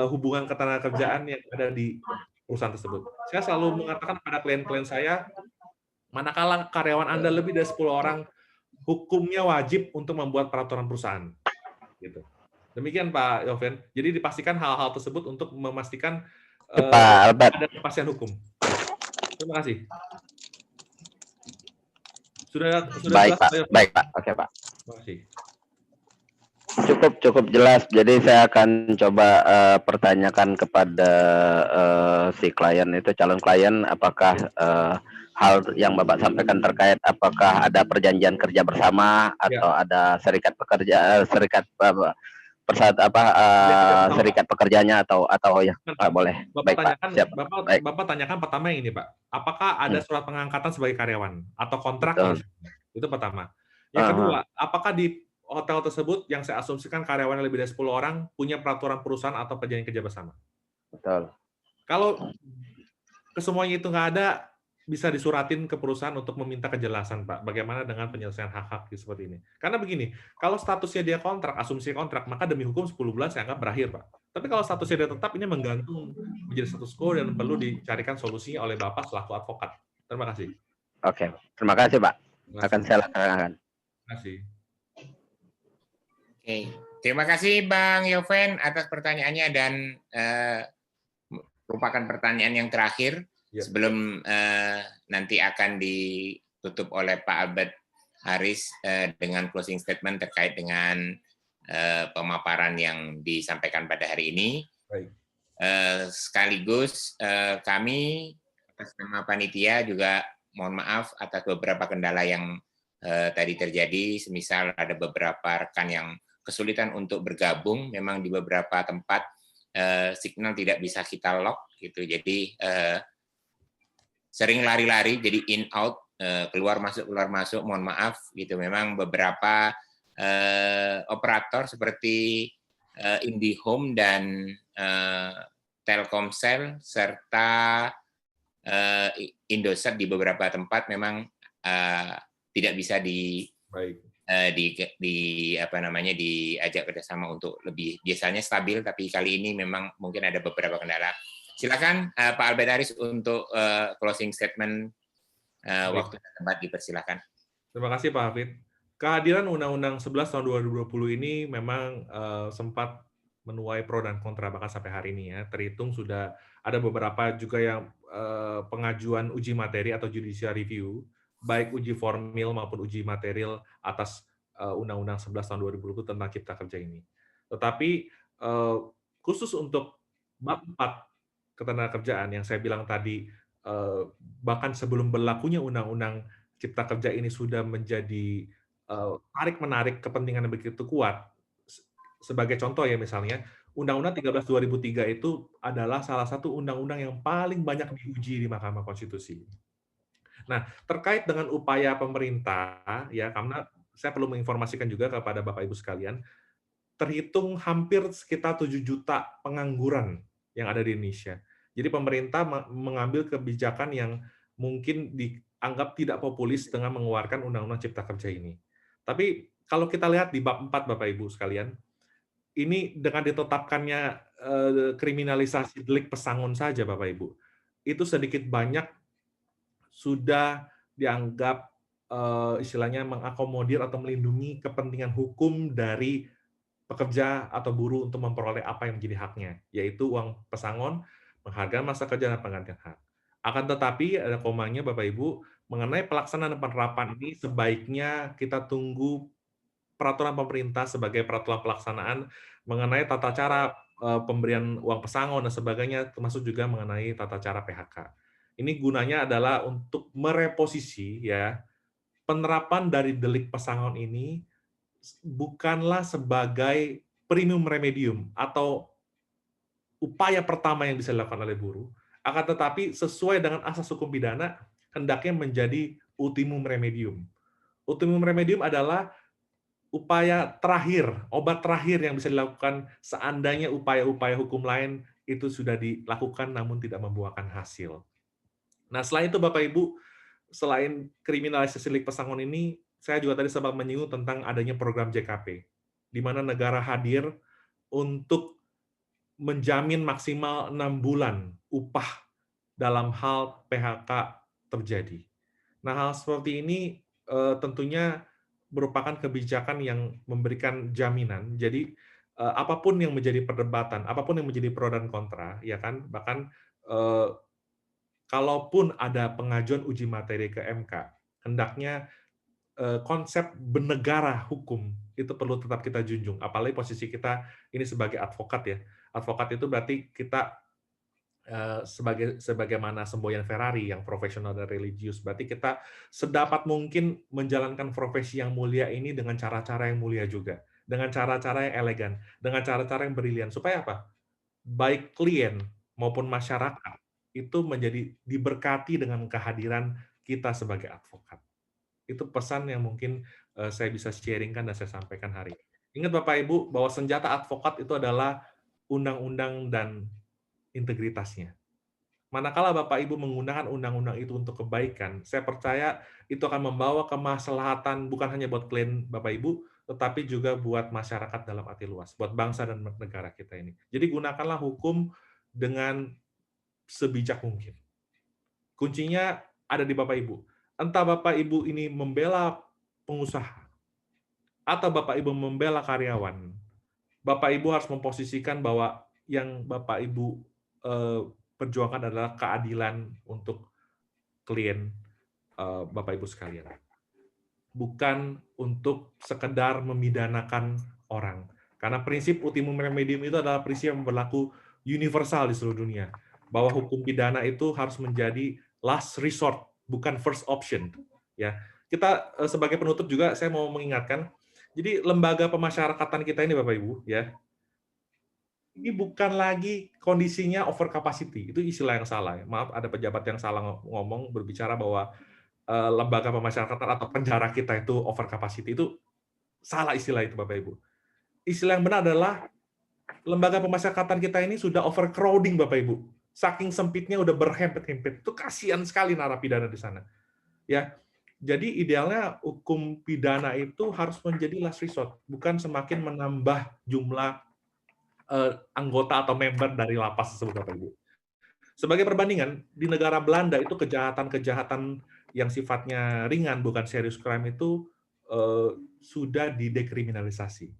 hubungan ketenagakerjaan yang ada di perusahaan tersebut. Saya selalu mengatakan pada klien-klien saya, manakala karyawan Anda lebih dari 10 orang, hukumnya wajib untuk membuat peraturan perusahaan. Gitu. Demikian Pak Yoven. Jadi dipastikan hal-hal tersebut untuk memastikan ada kepastian hukum. Terima kasih. Sudah baik jelas, Pak. Baik Pak. Oke Pak. Terima kasih. Cukup jelas. Jadi saya akan coba pertanyakan kepada si klien itu, calon klien, apakah hal yang Bapak sampaikan terkait apakah ada perjanjian kerja bersama atau ada serikat pekerja, serikat pekerjanya atau ya boleh. Bapak Baik Pak. Siap. Bapak tanyakan pertama ini Pak, apakah ada surat pengangkatan sebagai karyawan atau kontrak? Itu pertama. Yang kedua, apakah di hotel tersebut yang saya asumsikan karyawannya lebih dari 10 orang punya peraturan perusahaan atau perjanjian kerja bersama? Betul. Kalau kesemuanya itu nggak ada, bisa disuratin ke perusahaan untuk meminta kejelasan, Pak. Bagaimana dengan penyelesaian hak-hak seperti ini? Karena begini, kalau statusnya dia kontrak, asumsi kontrak, maka demi hukum 10 bulan saya anggap berakhir, Pak. Tapi kalau statusnya dia tetap, ini menggantung menjadi status quo dan perlu dicarikan solusinya oleh Bapak selaku advokat. Terima kasih. Oke, terima kasih, Pak. Akan saya laksanakan. Terima kasih. Oke, terima kasih Bang Yoven atas pertanyaannya dan merupakan pertanyaan yang terakhir sebelum nanti akan ditutup oleh Pak Albert Aris dengan closing statement terkait dengan pemaparan yang disampaikan pada hari ini. Baik. Sekaligus kami atas nama panitia juga mohon maaf atas beberapa kendala yang tadi terjadi, semisal ada beberapa rekan yang kesulitan untuk bergabung, memang di beberapa tempat signal tidak bisa kita lock gitu, jadi sering lari-lari, jadi in out, keluar masuk, mohon maaf gitu. Memang beberapa operator seperti IndiHome dan Telkomsel serta Indosat di beberapa tempat memang tidak bisa diajak kerjasama untuk lebih biasanya stabil, tapi kali ini memang mungkin ada beberapa kendala. Silakan Pak Albert Aris untuk closing statement, waktu dan tempat dipersilakan. Terima kasih Pak Hafid. Kehadiran Undang-Undang 11 tahun 2020 ini memang sempat menuai pro dan kontra bahkan sampai hari ini ya. Terhitung sudah ada beberapa juga yang pengajuan uji materi atau judicial review, baik uji formil maupun uji material atas Undang-Undang 11 tahun 2020 tentang Cipta Kerja ini. Tetapi khusus untuk bab 4 ketenagakerjaan yang saya bilang tadi, bahkan sebelum berlakunya Undang-Undang Cipta Kerja ini sudah menjadi tarik-menarik kepentingan yang begitu kuat. Sebagai contoh ya misalnya, Undang-Undang 13 2003 itu adalah salah satu undang-undang yang paling banyak diuji di Mahkamah Konstitusi. Nah, terkait dengan upaya pemerintah, ya karena saya perlu menginformasikan juga kepada Bapak Ibu sekalian, terhitung hampir sekitar 7 juta pengangguran yang ada di Indonesia. Jadi pemerintah mengambil kebijakan yang mungkin dianggap tidak populis dengan mengeluarkan Undang-Undang Cipta Kerja ini. Tapi kalau kita lihat di bab 4 Bapak Ibu sekalian, ini dengan ditetapkannya kriminalisasi delik pesangon saja Bapak Ibu, itu sedikit banyak sudah dianggap istilahnya mengakomodir atau melindungi kepentingan hukum dari pekerja atau buruh untuk memperoleh apa yang menjadi haknya, yaitu uang pesangon, penghargaan masa kerja, dan penggantian hak. Akan tetapi, ada komanya Bapak Ibu, mengenai pelaksanaan dan penerapan ini sebaiknya kita tunggu peraturan pemerintah sebagai peraturan pelaksanaan mengenai tata cara pemberian uang pesangon dan sebagainya, termasuk juga mengenai tata cara PHK. Ini gunanya adalah untuk mereposisi ya penerapan dari delik pesangon ini bukanlah sebagai primum remedium atau upaya pertama yang bisa dilakukan oleh buruh, akan tetapi sesuai dengan asas hukum pidana hendaknya menjadi ultimum remedium. Ultimum remedium adalah upaya terakhir, obat terakhir yang bisa dilakukan seandainya upaya-upaya hukum lain itu sudah dilakukan namun tidak membuahkan hasil. Nah, selain itu Bapak Ibu, selain kriminalisasi delik pesangon ini, saya juga tadi sempat menyinggung tentang adanya program JKP, di mana negara hadir untuk menjamin maksimal 6 bulan upah dalam hal PHK terjadi. Nah, hal seperti ini tentunya merupakan kebijakan yang memberikan jaminan. Jadi apapun yang menjadi perdebatan, apapun yang menjadi pro dan kontra, ya kan, bahkan kalaupun ada pengajuan uji materi ke MK, hendaknya konsep bernegara hukum itu perlu tetap kita junjung. Apalagi posisi kita ini sebagai advokat ya. Advokat itu berarti kita sebagaimana semboyan Ferrari yang profesional dan religius. Berarti kita sedapat mungkin menjalankan profesi yang mulia ini dengan cara-cara yang mulia juga, dengan cara-cara yang elegan, dengan cara-cara yang brilian. Supaya apa? Baik klien maupun masyarakat itu menjadi diberkati dengan kehadiran kita sebagai advokat. Itu pesan yang mungkin saya bisa sharingkan dan saya sampaikan hari ini. Ingat Bapak Ibu bahwa senjata advokat itu adalah undang-undang dan integritasnya. Manakala Bapak Ibu menggunakan undang-undang itu untuk kebaikan, saya percaya itu akan membawa kemaslahatan bukan hanya buat klien Bapak Ibu, tetapi juga buat masyarakat dalam arti luas, buat bangsa dan negara kita ini. Jadi gunakanlah hukum dengan sebijak mungkin. Kuncinya ada di Bapak Ibu. Entah Bapak Ibu ini membela pengusaha, atau Bapak Ibu membela karyawan, Bapak Ibu harus memposisikan bahwa yang Bapak Ibu perjuangkan adalah keadilan untuk klien Bapak Ibu sekalian. Bukan untuk sekedar memidanakan orang. Karena prinsip ultimum remedium itu adalah prinsip yang berlaku universal di seluruh dunia. Bahwa hukum pidana itu harus menjadi last resort, bukan first option. Ya, kita sebagai penutup juga saya mau mengingatkan, jadi lembaga pemasyarakatan kita ini Bapak Ibu, ya, ini bukan lagi kondisinya over capacity, itu istilah yang salah. Maaf, ada pejabat yang salah ngomong berbicara bahwa lembaga pemasyarakatan atau penjara kita itu over capacity, itu salah istilah itu Bapak Ibu. Istilah yang benar adalah lembaga pemasyarakatan kita ini sudah overcrowding Bapak Ibu. Saking sempitnya udah berhempit-hempit. Itu kasihan sekali narapidana di sana. Ya. Jadi idealnya hukum pidana itu harus menjadi last resort, bukan semakin menambah jumlah anggota atau member dari lapas tersebut Bapak Ibu. Sebagai perbandingan, di negara Belanda itu kejahatan-kejahatan yang sifatnya ringan, bukan serious crime itu sudah didekriminalisasi.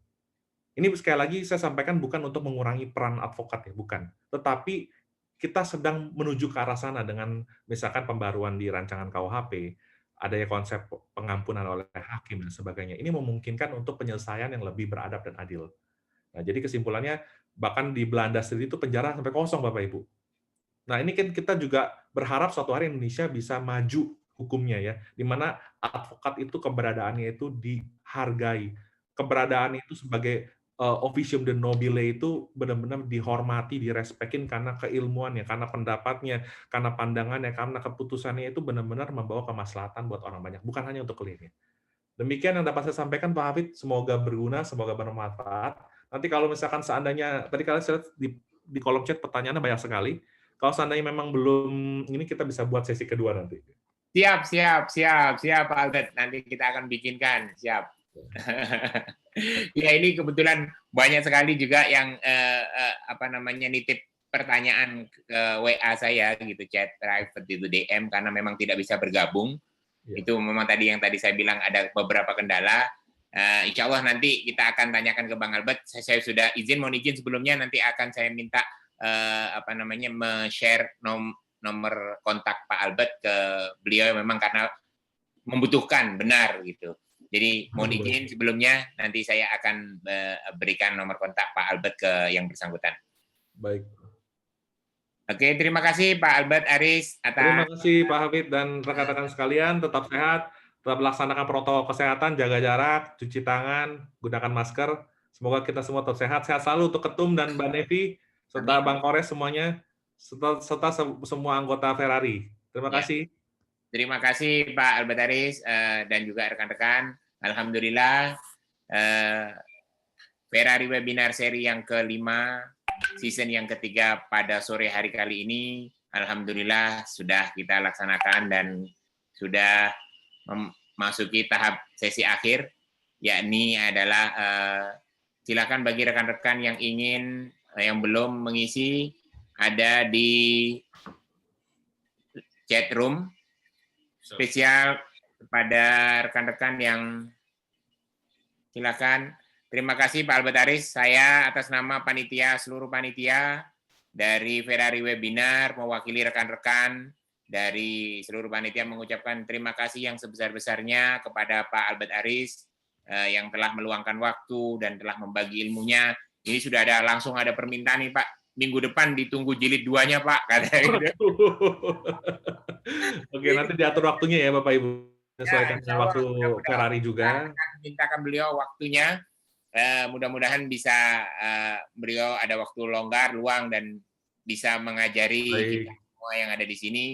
Ini sekali lagi saya sampaikan bukan untuk mengurangi peran advokat ya, bukan. Tetapi kita sedang menuju ke arah sana dengan misalkan pembaruan di rancangan KUHP, adanya konsep pengampunan oleh hakim dan sebagainya. Ini memungkinkan untuk penyelesaian yang lebih beradab dan adil. Nah, jadi kesimpulannya, bahkan di Belanda sendiri itu penjara sampai kosong, Bapak Ibu. Nah, ini kan kita juga berharap suatu hari Indonesia bisa maju hukumnya ya, di mana advokat itu keberadaannya itu dihargai. Keberadaan itu sebagai officium de nobile itu benar-benar dihormati, direspekin karena keilmuannya, karena pendapatnya, karena pandangannya, karena keputusannya itu benar-benar membawa kemaslahatan buat orang banyak, bukan hanya untuk kliennya. Demikian yang dapat saya sampaikan Pak Hafid, semoga berguna, semoga bermanfaat. Nanti kalau misalkan seandainya, tadi kalian lihat di kolom chat pertanyaannya banyak sekali. Kalau seandainya memang belum, ini kita bisa buat sesi kedua nanti. Siap Pak Albert. Nanti kita akan bikinkan, siap. Ya ini kebetulan banyak sekali juga yang nitip pertanyaan ke WA saya gitu, chat private itu DM karena memang tidak bisa bergabung. Itu memang tadi yang tadi saya bilang ada beberapa kendala. Insya Allah nanti kita akan tanyakan ke Bang Albert. Saya sudah mohon izin sebelumnya, nanti akan saya minta share nomor kontak Pak Albert ke beliau, memang karena membutuhkan benar gitu. Jadi mohon izin sebelumnya, nanti saya akan berikan nomor kontak Pak Albert ke yang bersangkutan. Baik. Oke, terima kasih Pak Albert Aris atas. Terima kasih Pak Hafid dan rekan-rekan sekalian, tetap sehat, tetap laksanakan protokol kesehatan, jaga jarak, cuci tangan, gunakan masker. Semoga kita semua tetap sehat. Sehat selalu untuk Ketum dan Mbak Nevi, serta Bang Kores semuanya, serta semua anggota Ferrari. Terima kasih. Terima kasih Pak Albert Aris dan juga rekan-rekan. Alhamdulillah Ferrari Webinar seri yang ke-5, season yang ketiga pada sore hari kali ini, alhamdulillah sudah kita laksanakan dan sudah memasuki tahap sesi akhir, yakni adalah silakan bagi rekan-rekan yang ingin, yang belum mengisi, ada di chat room spesial kepada rekan-rekan yang silakan. Terima kasih Pak Albert Aris. Saya atas nama panitia, seluruh panitia dari Ferrari Webinar, mewakili rekan-rekan dari seluruh panitia mengucapkan terima kasih yang sebesar-besarnya kepada Pak Albert Aris yang telah meluangkan waktu dan telah membagi ilmunya. Ini sudah langsung ada permintaan nih Pak, minggu depan ditunggu jilid 2-nya Pak, katanya gitu. Oke, nanti diatur waktunya ya Bapak Ibu, sesuaikan dengan waktu Ferrari juga. Mintakan beliau waktunya. Mudah-mudahan bisa beliau ada waktu longgar, luang, dan bisa mengajari kita semua yang ada di sini.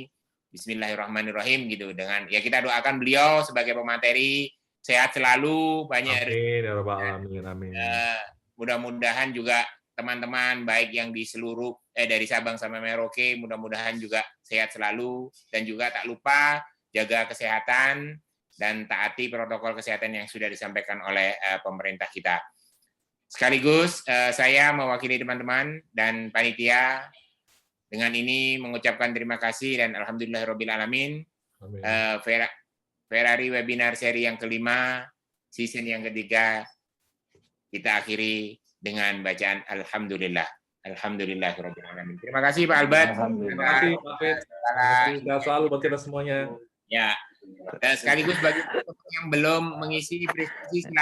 Bismillahirrahmanirrahim gitu. Dengan ya kita doakan beliau sebagai pemateri sehat selalu, banyak rezeki. Amin. Mudah-mudahan juga teman-teman baik yang di seluruh dari Sabang sampai Merauke mudah-mudahan juga sehat selalu, dan juga tak lupa jaga kesehatan dan taati protokol kesehatan yang sudah disampaikan oleh pemerintah kita. Sekaligus saya mewakili teman-teman dan panitia dengan ini mengucapkan terima kasih dan alhamdulillahirabbil alamin. Ferrari Webinar seri yang ke-5, season yang ketiga kita akhiri dengan bacaan alhamdulillah. Alhamdulillahirabbil alamin. Terima kasih Pak Albert. Terima kasih Pak Fit. Sehat selalu buat kita semuanya. Ya. Dan sekaligus bagi yang belum mengisi prestasi, silakan